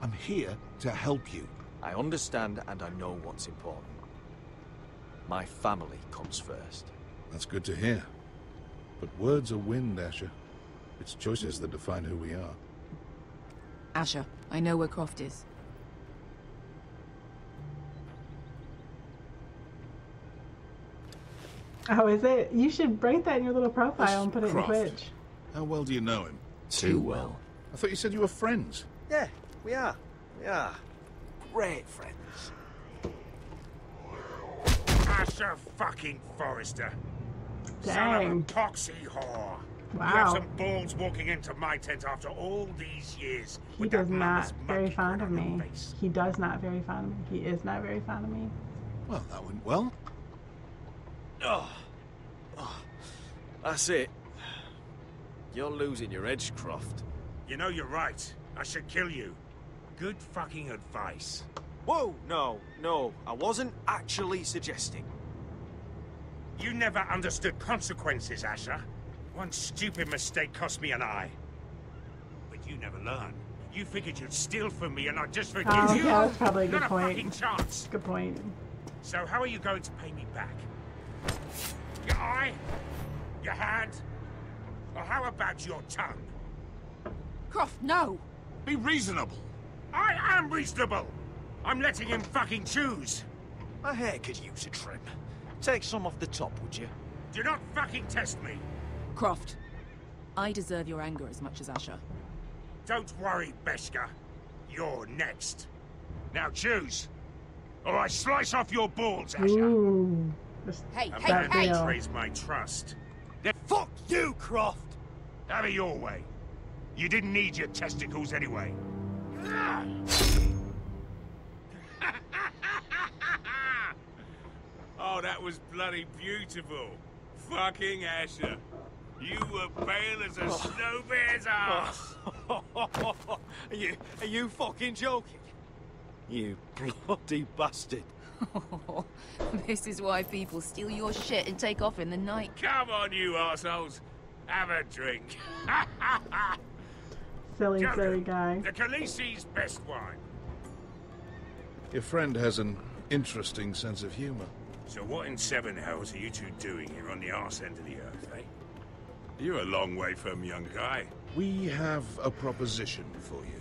I'm here to help you. I understand and I know what's important. My family comes first. That's good to hear. But words are wind, Asher. It's choices that define who we are. Asher, I know where Croft is. Oh, is it? You should write that in your little profile and put it in Croft. Twitch. How well do you know him? Too well. I thought you said you were friends. Yeah, we are. We are. Great friends. Asher fucking Forrester. Son of a Dang. poxy whore. You have Wow. some balls walking into my tent after all these years. He with does that not mama's very monkey fond of grin on your me. face. He does not very fond of me. He is not very fond of me. Well, that went well. Oh. That's it. You're losing your edge, Croft. You know you're right. I should kill you. Good fucking advice. Whoa, no. I wasn't actually suggesting. You never understood consequences, Asher. One stupid mistake cost me an eye. But you never learn. You figured you'd steal from me and I'd just forgive Oh, you. yeah, that's probably a good Not point. a fucking chance. Good point. So how are you going to pay me back? Your eye? Your hand? Or how about your tongue? Croft, no! Be reasonable. I am reasonable. I'm letting him fucking choose. My hair could use a trim. Take some off the top, would you? Do not fucking test me. Croft, I deserve your anger as much as Asher. Don't worry, Beskha. You're next. Now choose. Or I slice off your balls, Asher. Ooh. Hey, A hey, man hey! betrays my trust. Then fuck you, Croft! Have it your way. You didn't need your testicles anyway. Oh, that was bloody beautiful. Fucking Asher. You were pale as a snow bear's ass. Are you fucking joking? You bloody bastard. This is why people steal your shit and take off in the night. Come on, you assholes. Have a drink. Silly Joker, guy. The Khaleesi's best wine. Your friend has an interesting sense of humor. So what in seven hells are you two doing here on the arse end of the earth, eh? You're a long way from, young guy. We have a proposition for you.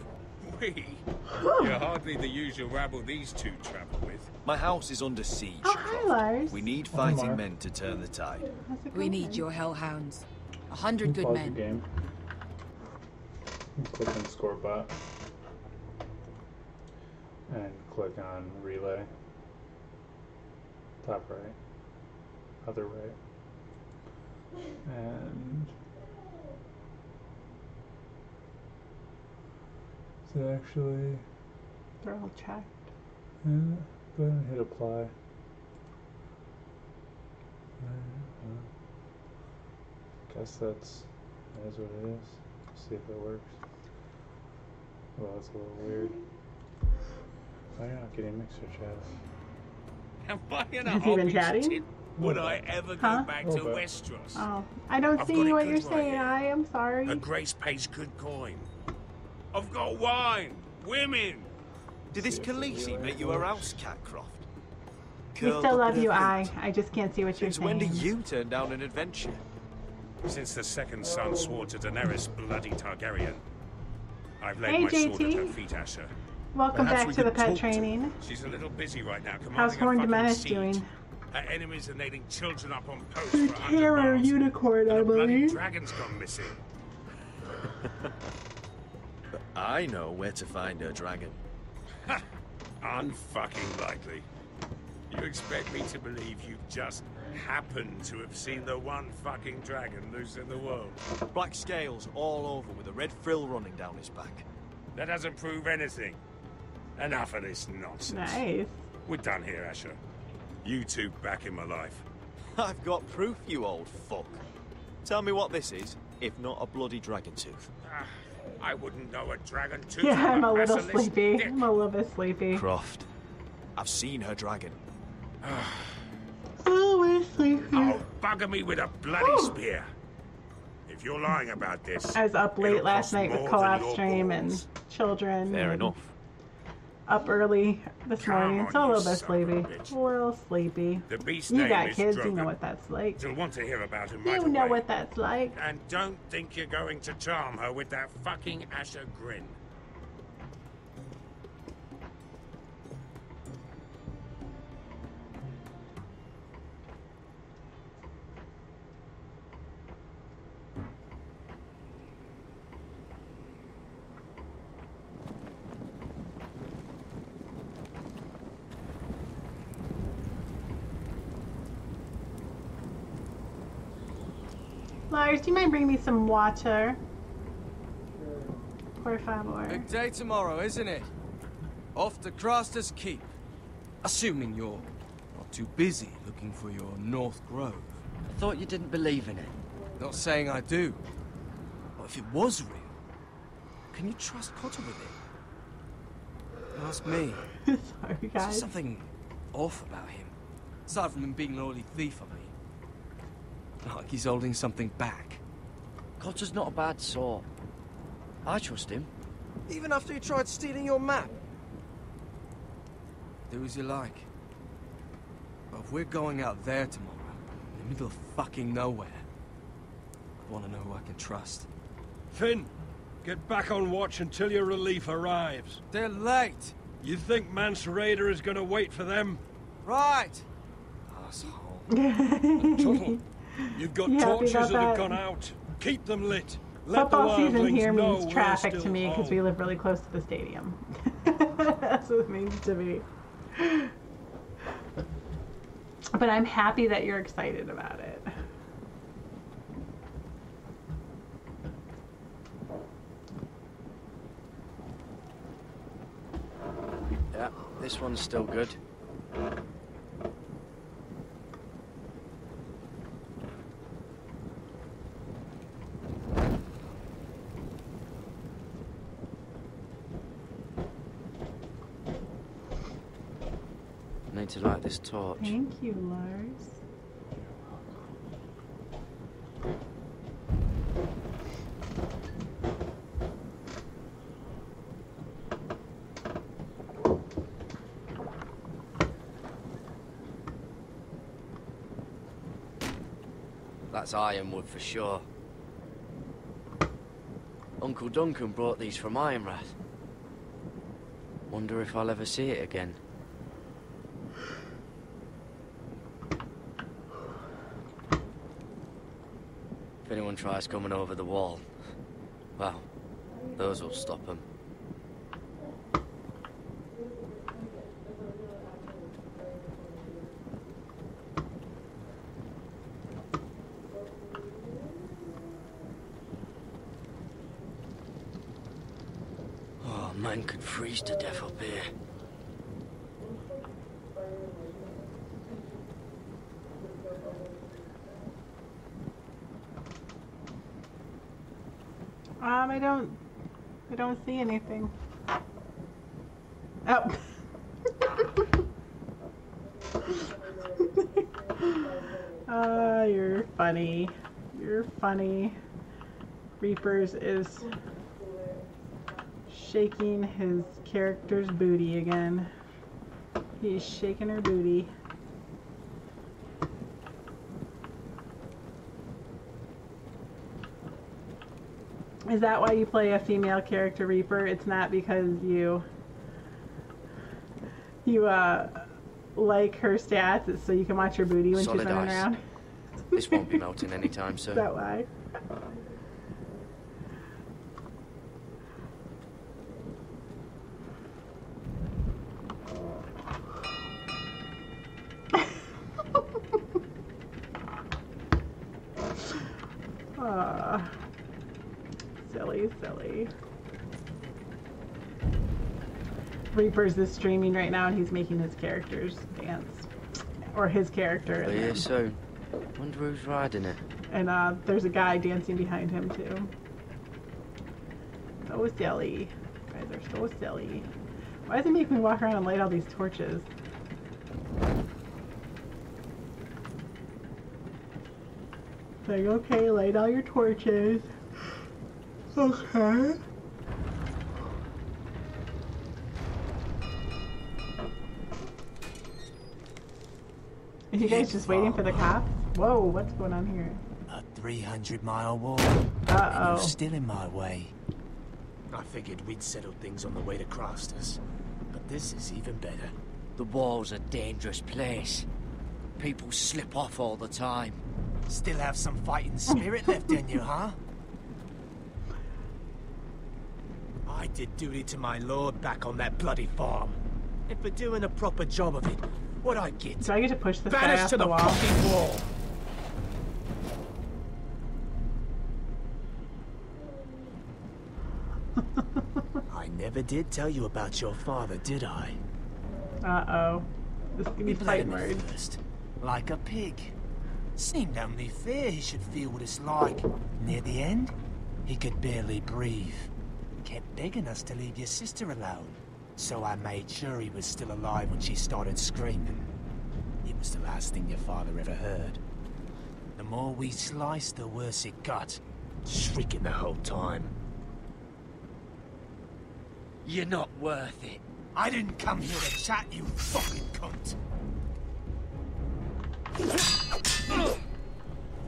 We? You're hardly the usual rabble these two travel with. My house is under siege. Oh, hi, Lars. We need Hi, fighting Mark. men to turn the tide. We need your hellhounds. 100 good Pause men. the game. Click on score bot. And click on relay. Top right. Other right. And is it actually? They're all checked. Yeah, go ahead and hit apply. Guess that is what it is. See if it works. Well, that's a little weird. Why are you not getting mixer chat? Am I in a Has he been hobbit chatting? stint? Would I ever go back to Little bit. Westeros? Oh, I don't I've see got it what good you're right saying. here. I am sorry. Her Grace pays good coin. I've got wine, women. Did this Khaleesi make you a house cat, Croft? We Curled still up love in you, her feet? I just can't see what you're Since saying. when did you turn down an adventure? Since the second son swore to Daenerys bloody Targaryen, I've laid Hey, my sword at JT. her feet, Asher. Welcome Perhaps back we to the could pet talk to her. training. She's a little busy right now, commanding How's a Horned fucking Menace siege. doing? Her enemies are nailing children up on posts The for 100 terror miles. unicorn, I And a bloody believe. dragon's gone missing. But I know where to find her dragon. Ha! Unfucking likely. You expect me to believe you've just happened to have seen the one fucking dragon loose in the world? Black scales all over with a red frill running down his back. That doesn't prove anything. Enough of this nonsense. Nice. We're done here, Asher. You two back in my life. I've got proof, you old fuck. Tell me what this is, if not a bloody dragon tooth. I wouldn't know a dragon tooth. Yeah, I'm a little basilisk sleepy. dick. I'm a little bit sleepy. Croft, I've seen her dragon. Oh, we're sleepy. Oh, bugger me with a bloody spear. If you're lying about this, I was up late it'll last cost night with more co-op than your stream balls. and children. Fair and enough. Up early this Come morning, on, so a you little bit son of a sleepy. bitch. A little sleepy. The beast's You name got is kids, you Drogon. know what that's like. You'll want to hear about him right You know away. what that's like. And don't think you're going to charm her with that fucking Asher grin. Lars, do you mind bringing me some water? Por favor. Big day tomorrow, isn't it? Off to Craster's Keep. Assuming you're not too busy looking for your North Grove. I thought you didn't believe in it. Not saying I do. But if it was real, can you trust Cotter with it? Ask me. Sorry, There's guys. something off about him. Aside from him being an early thief, I mean. Not like he's holding something back. Cotter's not a bad sort. I trust him. Even after he tried stealing your map. Do as you like. But if we're going out there tomorrow, in the middle of fucking nowhere, I want to know who I can trust. Finn, get back on watch until your relief arrives. They're late. You think Mance Raider is going to wait for them? Right. Asshole. Tuttle, you've got You happy torches about that have that? gone out. Keep them lit. Let the Football season wildlings here know means we're traffic still to me because home. we live really close to the stadium. That's what it means to me. But I'm happy that you're excited about it. Yeah, this one's still good. I need to light this torch. Thank you, Lars. That's ironwood for sure. Uncle Duncan brought these from Ironrath. Wonder if I'll ever see it again. If anyone tries coming over the wall, well, those will stop them. Oh, man could freeze to death up here. I don't see anything. Oh. You're funny. You're funny. Reapers is shaking his character's booty again. He's shaking her booty. Is that why you play a female character, Reaper? It's not because you like her stats, it's so you can watch her booty when Solid she's running ice. around? This won't be melting anytime soon. Is that why? Silly. Reaper's is streaming right now and he's making his characters dance. Or his character. We're here soon. Wonder who's riding it. And there's a guy dancing behind him too. So silly. You guys are so silly. Why does it make me walk around and light all these torches? Like, okay, light all your torches. Okay. Are you guys just waiting for the cops? Whoa, what's going on here? A 300-mile wall. Uh-oh. You're still in my way. I figured we'd settle things on the way to Crosters, but this is even better. The wall's a dangerous place. People slip off all the time. Still have some fighting spirit left in you, huh? I did duty to my lord back on that bloody farm. And for doing a proper job of it, what'd I get? Do I get to push this guy Banished off to the wall? fucking wall! I never did tell you about your father, did I? Uh-oh. This could be fighting He words. first, like a pig. Seemed only fair he should feel what it's like. Near the end, he could barely breathe. Kept begging us to leave your sister alone. So I made sure he was still alive when she started screaming. It was the last thing your father ever heard. The more we sliced, the worse it got. Shrieking the whole time. You're not worth it. I didn't come here to chat, you fucking cunt.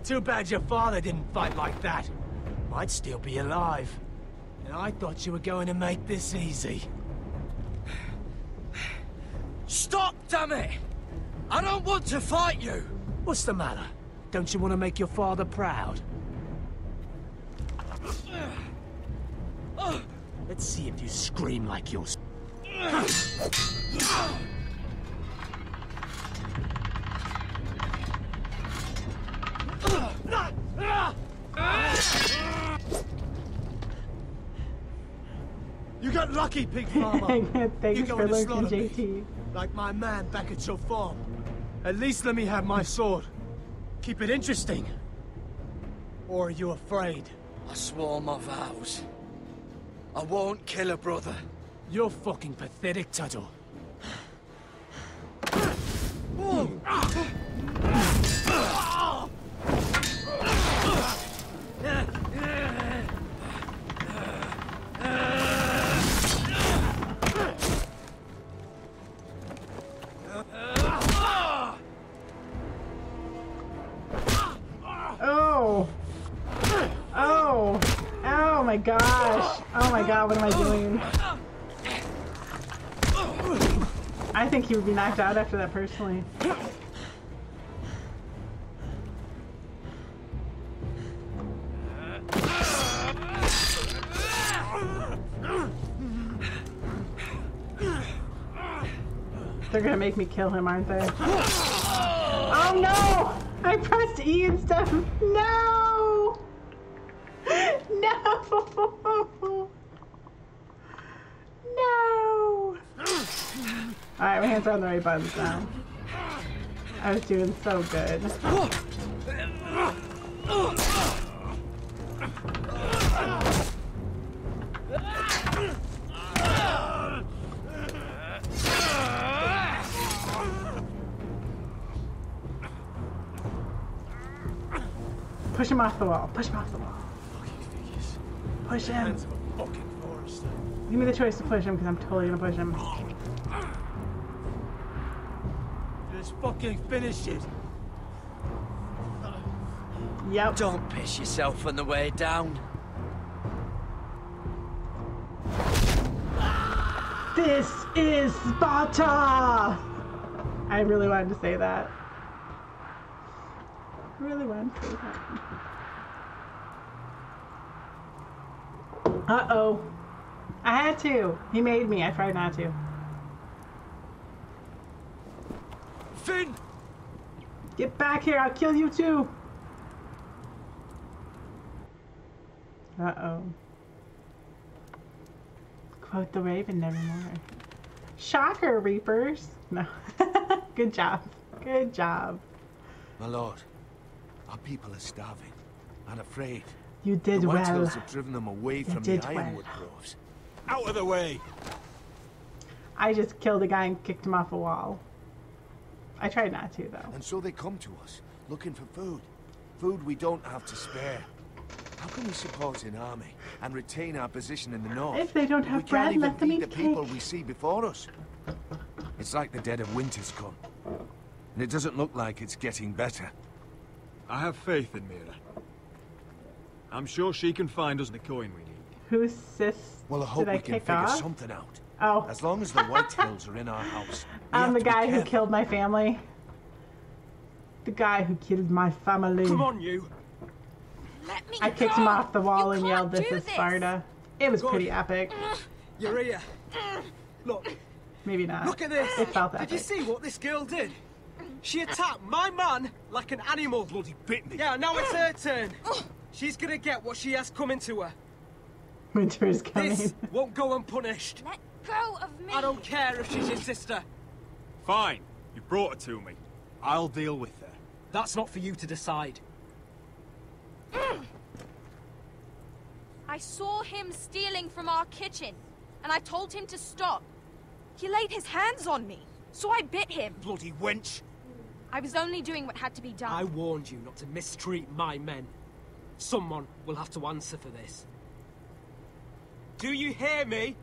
Too bad your father didn't fight like that. I'd still be alive. And I thought you were going to make this easy. Stop, damn it! I don't want to fight you! What's the matter? Don't you want to make your father proud? Let's see if you scream like yours. You got lucky, pig farmer. Thanks You're for going to lurking, slaughter me, JT. like my man back at your farm. At least let me have my sword. Keep it interesting. Or are you afraid? I swore my vows. I won't kill a brother. You're fucking pathetic, Tuttle. Oh my gosh. Oh my god, what am I doing? I think he would be knocked out after that personally. They're gonna make me kill him, aren't they? Oh no! I pressed E and stuff. No! No! No! Alright, my hands are on the right buttons now. I was doing so good. Push him off the wall. Push him off the wall. Push him. Give me the choice to push him, because I'm totally gonna push him. Just fucking finish it. Yep. Don't piss yourself on the way down. This is Sparta! I really wanted to say that. Really wanted to say that. Uh-oh. I had to. He made me. I tried not to. Finn! Get back here. I'll kill you too. Uh-oh. Quote the Raven nevermore. Shocker, Reapers. No. Good job. Good job. My lord, our people are starving and afraid. You did the White well. Hills have driven them away from the ironwood groves. Out of the way! I just killed a guy and kicked him off a wall. I tried not to, though. And so they come to us, looking for food. Food we don't have to spare. How can we support an army and retain our position in the north? If they don't have we bread, can't even let them feed eat the people cake. we see before us. It's like the dead of winter's come. And it doesn't look like it's getting better. I have faith in Mira. I'm sure she can find us the coin we need. Whose sis Well, I hope did I we can kick figure off? something out. Oh. As long as the White Hills are in our house. I'm the have to be guy who careful. killed my family. The guy who killed my family. Come on, you! Let me I kicked go. him off the wall You and can't yelled, "This do is this." Sparta." It was Good. pretty epic. You're here. Look. Maybe not. Look at this. It felt Did epic. you see what this girl did? She attacked my man like an animal. Bloody bit me. Yeah, now it's her turn. She's gonna get what she has coming to her. Winter's coming. This won't go unpunished. Let go of me. I don't care if she's your sister. Fine. You brought her to me. I'll deal with her. That's not for you to decide. I saw him stealing from our kitchen, and I told him to stop. He laid his hands on me, so I bit him. Bloody wench. I was only doing what had to be done. I warned you not to mistreat my men. Someone will have to answer for this. Do you hear me?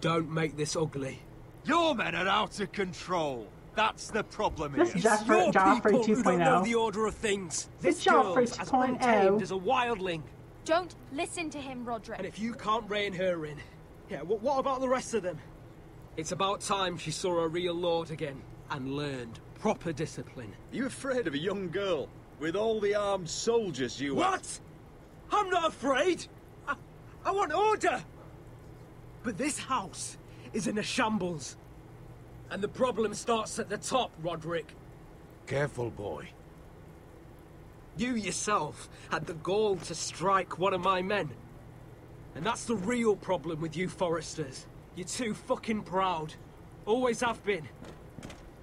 Don't make this ugly. Your men are out of control. That's the problem This here. Joffrey, Your Joffrey people who don't know 2.0. the order of things. It's This girl's Joffrey as 2.0. untamed as a wildling. Don't listen to him, Roderick. And if you can't rein her in, yeah, what about the rest of them? It's about time she saw a real lord again and learned proper discipline. Are you afraid of a young girl with all the armed soldiers you have? What? I'm not afraid. I want order. But this house is in a shambles. And the problem starts at the top, Roderick. Careful, boy. You yourself had the gall to strike one of my men. And that's the real problem with you Foresters. You're too fucking proud. Always have been.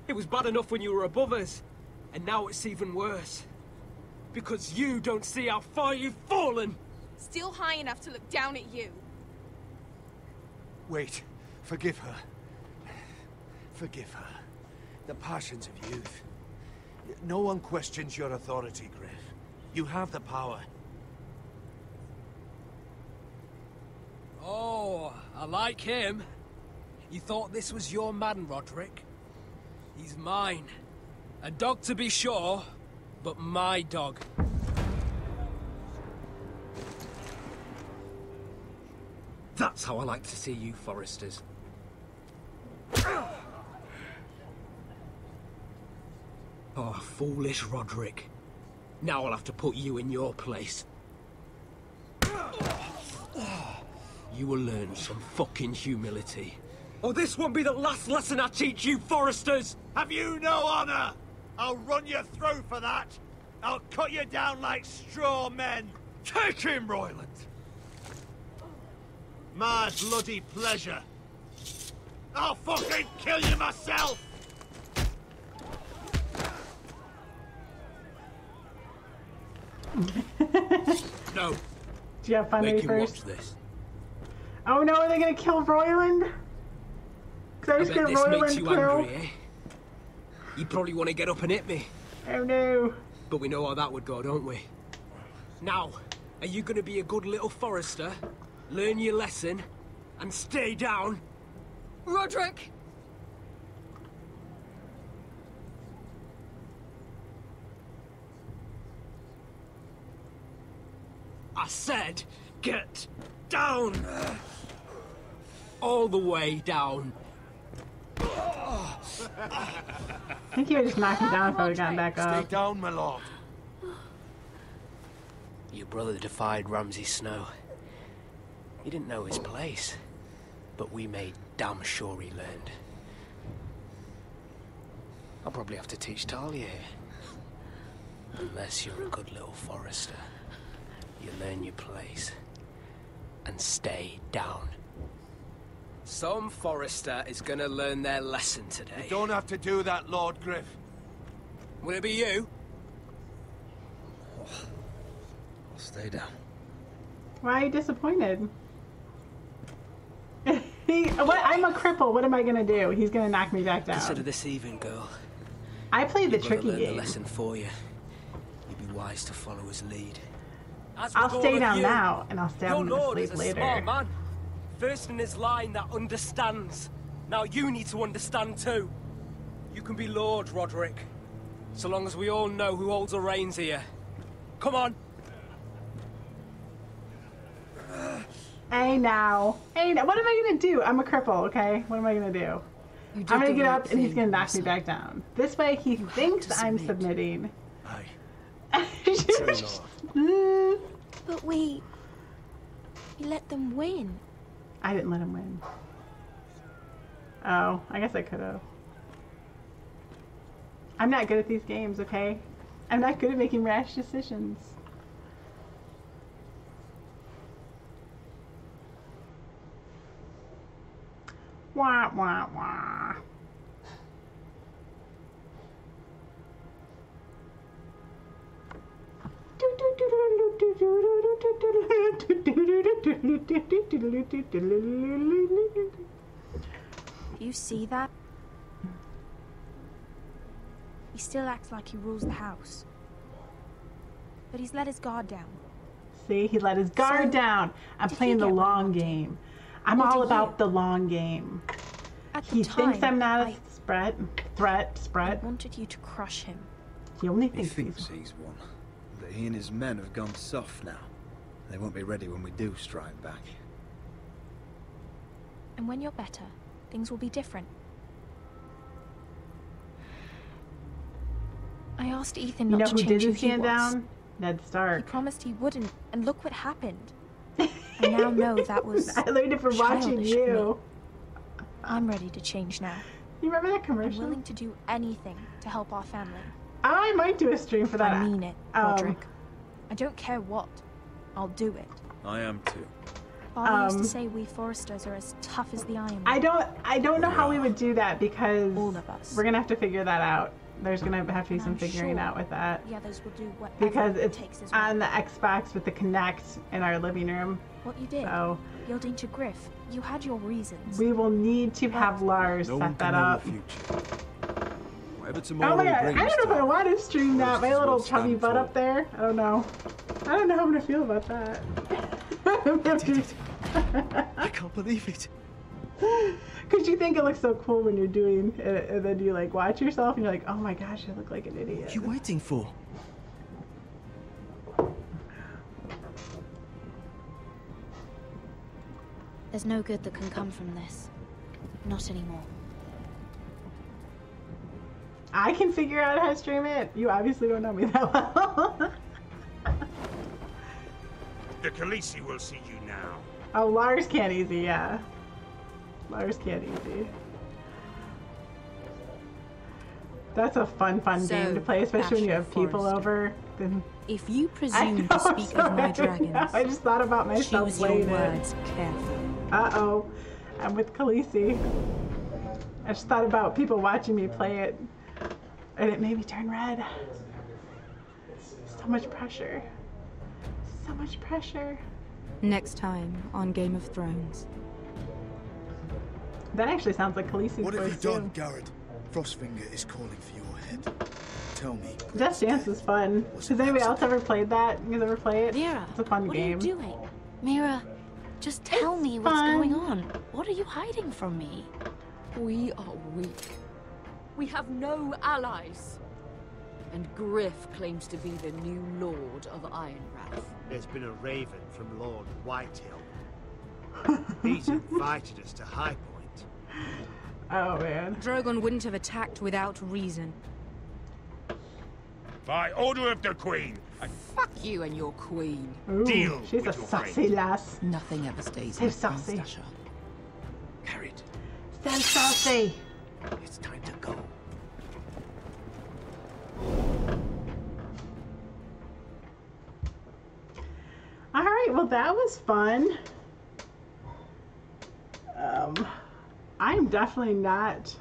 It was bad enough when you were above us. And now it's even worse. Because you don't see how far you've fallen. Still high enough to look down at you. Wait. Forgive her. Forgive her. The passions of youth. No one questions your authority, Griff. You have the power. Oh, I like him. You thought this was your man, Roderick? He's mine. A dog to be sure, but my dog. That's how I like to see you, Foresters. Oh, foolish Roderick. Now I'll have to put you in your place. You will learn some fucking humility. Or this won't be the last lesson I teach you, Foresters! Have you no honor? I'll run your throat for that. I'll cut you down like straw men. Take him, Royland! My bloody pleasure. I'll fucking kill you myself! No. Do you have fun Make me him first? watch this. Oh no, are they gonna kill Royland? Cause I just bet get this makes Royland you killed. angry, eh? You probably want to get up and hit me. Oh no. But we know how that would go, don't we? Now, are you gonna be a good little forester, learn your lesson, and stay down? Roderick! I said, get down! All the way down. I think he would just knock me down if I would have gotten back up. Stay down, my lord. Your brother defied Ramsay Snow. He didn't know his place, but we made damn sure he learned. I'll probably have to teach Talia here. Unless you're a good little forester. You learn your place. And stay down. Some forester is gonna learn their lesson today. You don't have to do that, Lord Griff. Will it be you? I'll stay down. Why are you disappointed? I'm a cripple. What am I gonna do? He's gonna knock me back down. Consider this even, girl. I played the Your brother tricky learned the game. lesson for you. You'd be wise to follow his lead. I'll stay down now, and I'll stab him to Lord sleep is a later. smart man. First in his line that understands. Now you need to understand too. You can be Lord, Roderick. So long as we all know who holds the reins here. Come on. Hey now. Hey now. What am I gonna do? I'm a cripple, okay? What am I gonna do? I'm gonna get up and he's gonna knock me back down. This way he thinks I'm submitting. But we let them win. I didn't let him win. Oh, I guess I could have. I'm not good at these games, okay? I'm not good at making rash decisions. Wah, wah, wah. You see that? He still acts like he rules the house. But he's let his guard down. See, he let his guard down. I'm playing the long game. I'm all about the long game. He thinks I'm not a threat. I wanted you to crush him. He only He thinks thinks he's won. But he and his men have gone soft now. They won't be ready when we do strike back. And when you're better, things will be different. I asked Ethan You not know to who change didn't who he stand was. down? Ned Stark. He promised he wouldn't, and look what happened. I now know that was I learned it from watching childish of you. me. I'm ready to change now. You remember that commercial? I'm willing to do anything to help our family. I might do a stream for that. I mean it, Roderick. I don't care what. I'll do it. I am too. Father used to say we foresters are as tough as the iron. I don't know how we would do that because all of us. We're gonna have to figure that out. There's gonna have to be some I'm figuring sure out with that. The others will do whatever Because it it's takes as well. on the Xbox with the Kinect in our living room. What you did, So yielding to Griff, you had your reasons. we will need to have Lars set that up. Whatever Oh tomorrow my god, I brings, don't know if I want to stream that. My Versus little what chubby stands butt for. up there. I don't know. I don't know how I'm gonna feel about that. I can't believe it. Because you think it looks so cool when you're doing it, and then you like watch yourself and you're like, oh my gosh, I look like an idiot. What are you waiting for? There's no good that can come from this. Not anymore. I can figure out how to stream it. You obviously don't know me that well. The Khaleesi will see you now. Oh, Lars can't easy, yeah. Lars can't easy. That's a fun game to play, especially when you have people over. Then if you presume to speak of my dragons, I just thought about myself choose your playing words it. carefully. Uh-oh. I'm with Khaleesi. I just thought about people watching me play it, and it made me turn red. So much pressure. So much pressure. Next time on Game of Thrones. That actually sounds like Khaleesi's What have voice you done, too. Garrett? Frostfinger is calling for your head. tell me. Just Dance is fun. Has anybody else ever played that? You guys ever play it? Mira, It's a fun game. What are you doing? Mira, just tell me what's going on. What are you hiding from me? We are weak. We have no allies. And Griff claims to be the new Lord of Ironwrath. There's been a raven from Lord Whitehill. He's invited us to High Point. Oh, man. Drogon wouldn't have attacked without reason. By order of the Queen. Fuck you and your queen. Ooh, Deal she's a with your sassy friend. lass. Nothing ever stays So in saucy. Asha. Carry it. So saucy. It's time to go. All right, well, that was fun. I'm definitely not.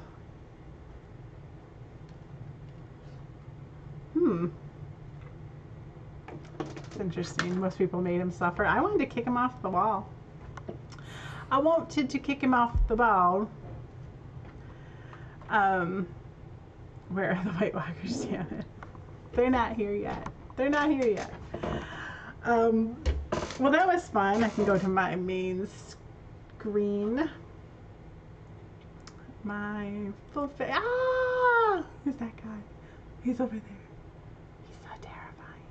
It's interesting. Most people made him suffer. I wanted to kick him off the wall. I wanted to kick him off the wall. Where are the White Walkers? Damn it. They're not here yet. They're not here yet. Well, that was fun. I can go to my main screen. My full face. Ah! Who's that guy? He's over there. He's so terrifying.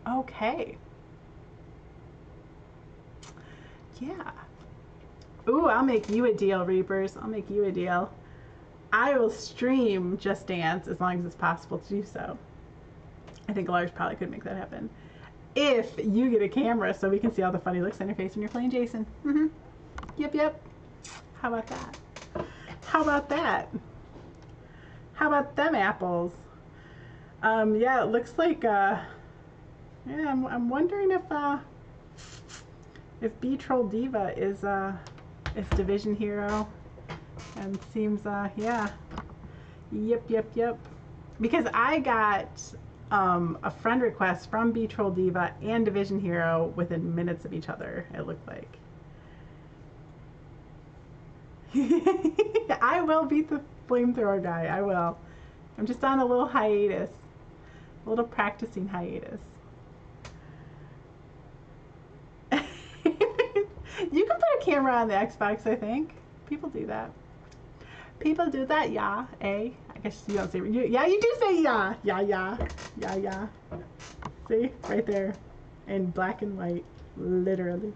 Oh. Okay. Yeah. Ooh, I'll make you a deal, Reapers. I'll make you a deal. I will stream Just Dance as long as it's possible to do so. I think Lars probably could make that happen. If you get a camera so we can see all the funny looks on your face when you're playing Jason. Yep, yep. How about that? How about that? How about them apples? Yeah, it looks like, yeah, I'm wondering if B-Troll Diva is Division Hero. And seems, yeah. Yep, yep, yep. Because I got a friend request from B-Troll Diva and Division Hero within minutes of each other, it looked like. I will beat the flamethrower guy, I will. I'm just on a little hiatus. A little practicing hiatus. You can put a camera on the Xbox, I think. People do that. People do that, yeah, eh? I guess you don't say, yeah, you do say yeah, yeah, yeah, yeah, yeah. See, right there, in black and white, literally.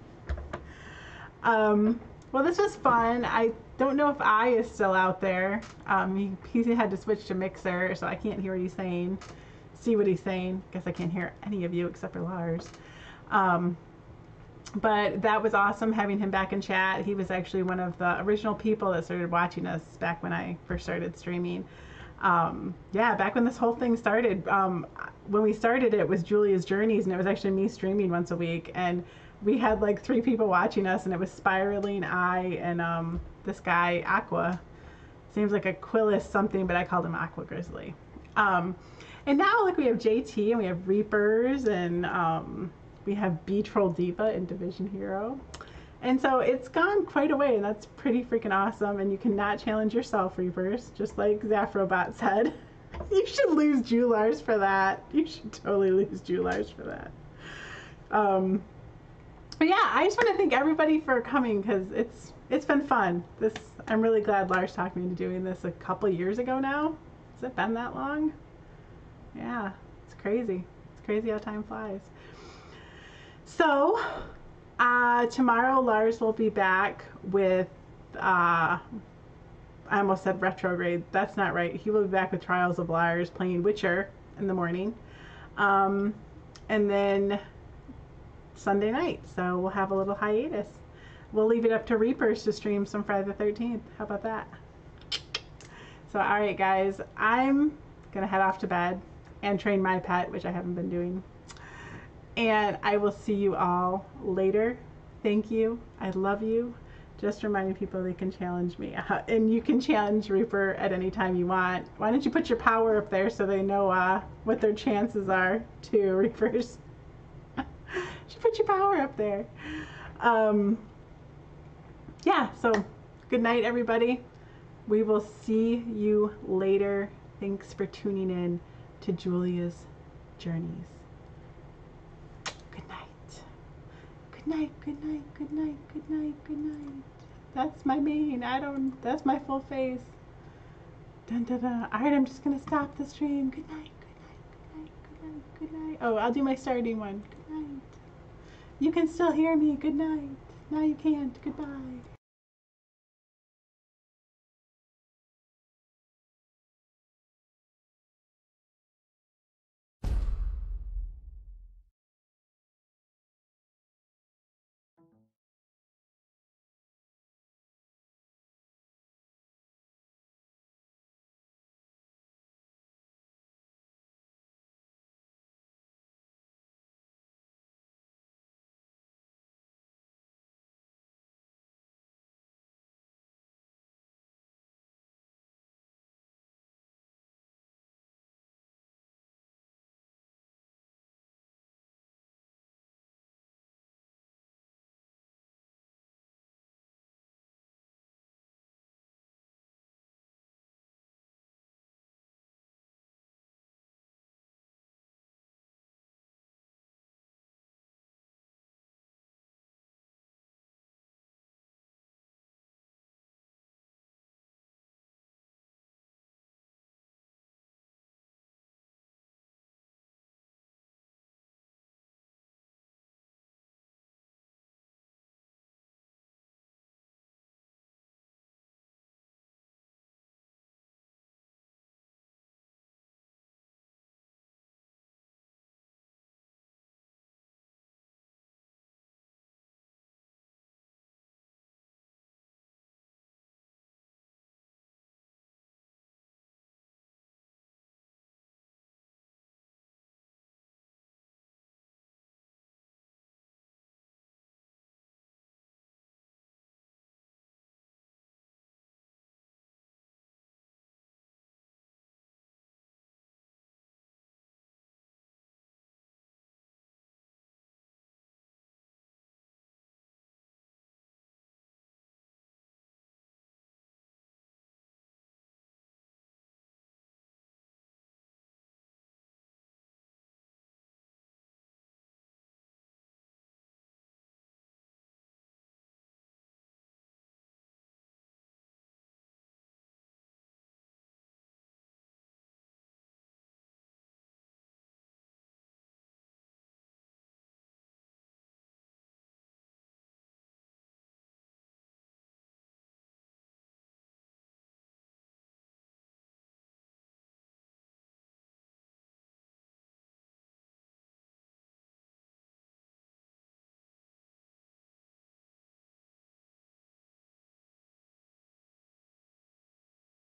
Well, this was fun. I don't know if I is still out there. He had to switch to Mixer, so I can't hear what he's saying, see what he's saying. Guess I can't hear any of you except for Lars. But that was awesome having him back in chat. He was actually one of the original people that started watching us back when I first started streaming. Yeah, back when this whole thing started. When we started, it was Julia's Journeys, and it was actually me streaming once a week. And we had like 3 people watching us, and it was Spiraling, I, and this guy, Aqua. Seems like Aquilus something, but I called him Aqua Grizzly. And now, like, we have JT, and we have Reapers, and we have B-Troll Diva and Division Hero. And so it's gone quite a way, and that's pretty freaking awesome. And you cannot challenge yourself, Reapers, just like Zaffrobot said. You should lose Julars for that. You should totally lose Julars for that. But yeah, I just want to thank everybody for coming, because it's been fun. I'm really glad Lars talked me into doing this a couple years ago now. Has it been that long? Yeah, it's crazy. It's crazy how time flies. So, tomorrow Lars will be back with, I almost said Retrograde. That's not right. He will be back with Trials of Lars playing Witcher in the morning. And then Sunday night. So we'll have a little hiatus. We'll leave it up to Reapers to stream some Friday the 13th. How about that? So, alright guys, I'm going to head off to bed and train my pet, which I haven't been doing. And I will see you all later. Thank you. I love you. Just reminding people they can challenge me. And you can challenge Reaper at any time you want. Why don't you put your power up there so they know what their chances are too, Reapers. You should put your power up there. Yeah, so good night, everybody. We will see you later. Thanks for tuning in to Julia's Journeys. Good night. Good night, good night, good night, good night, good night. That's my main. That's my full face. Dun dun dun. Alright, I'm just gonna stop the stream. Good night, good night, good night, good night, good night. Oh, I'll do my starting one. Good night. You can still hear me. Good night. Now you can't. Goodbye.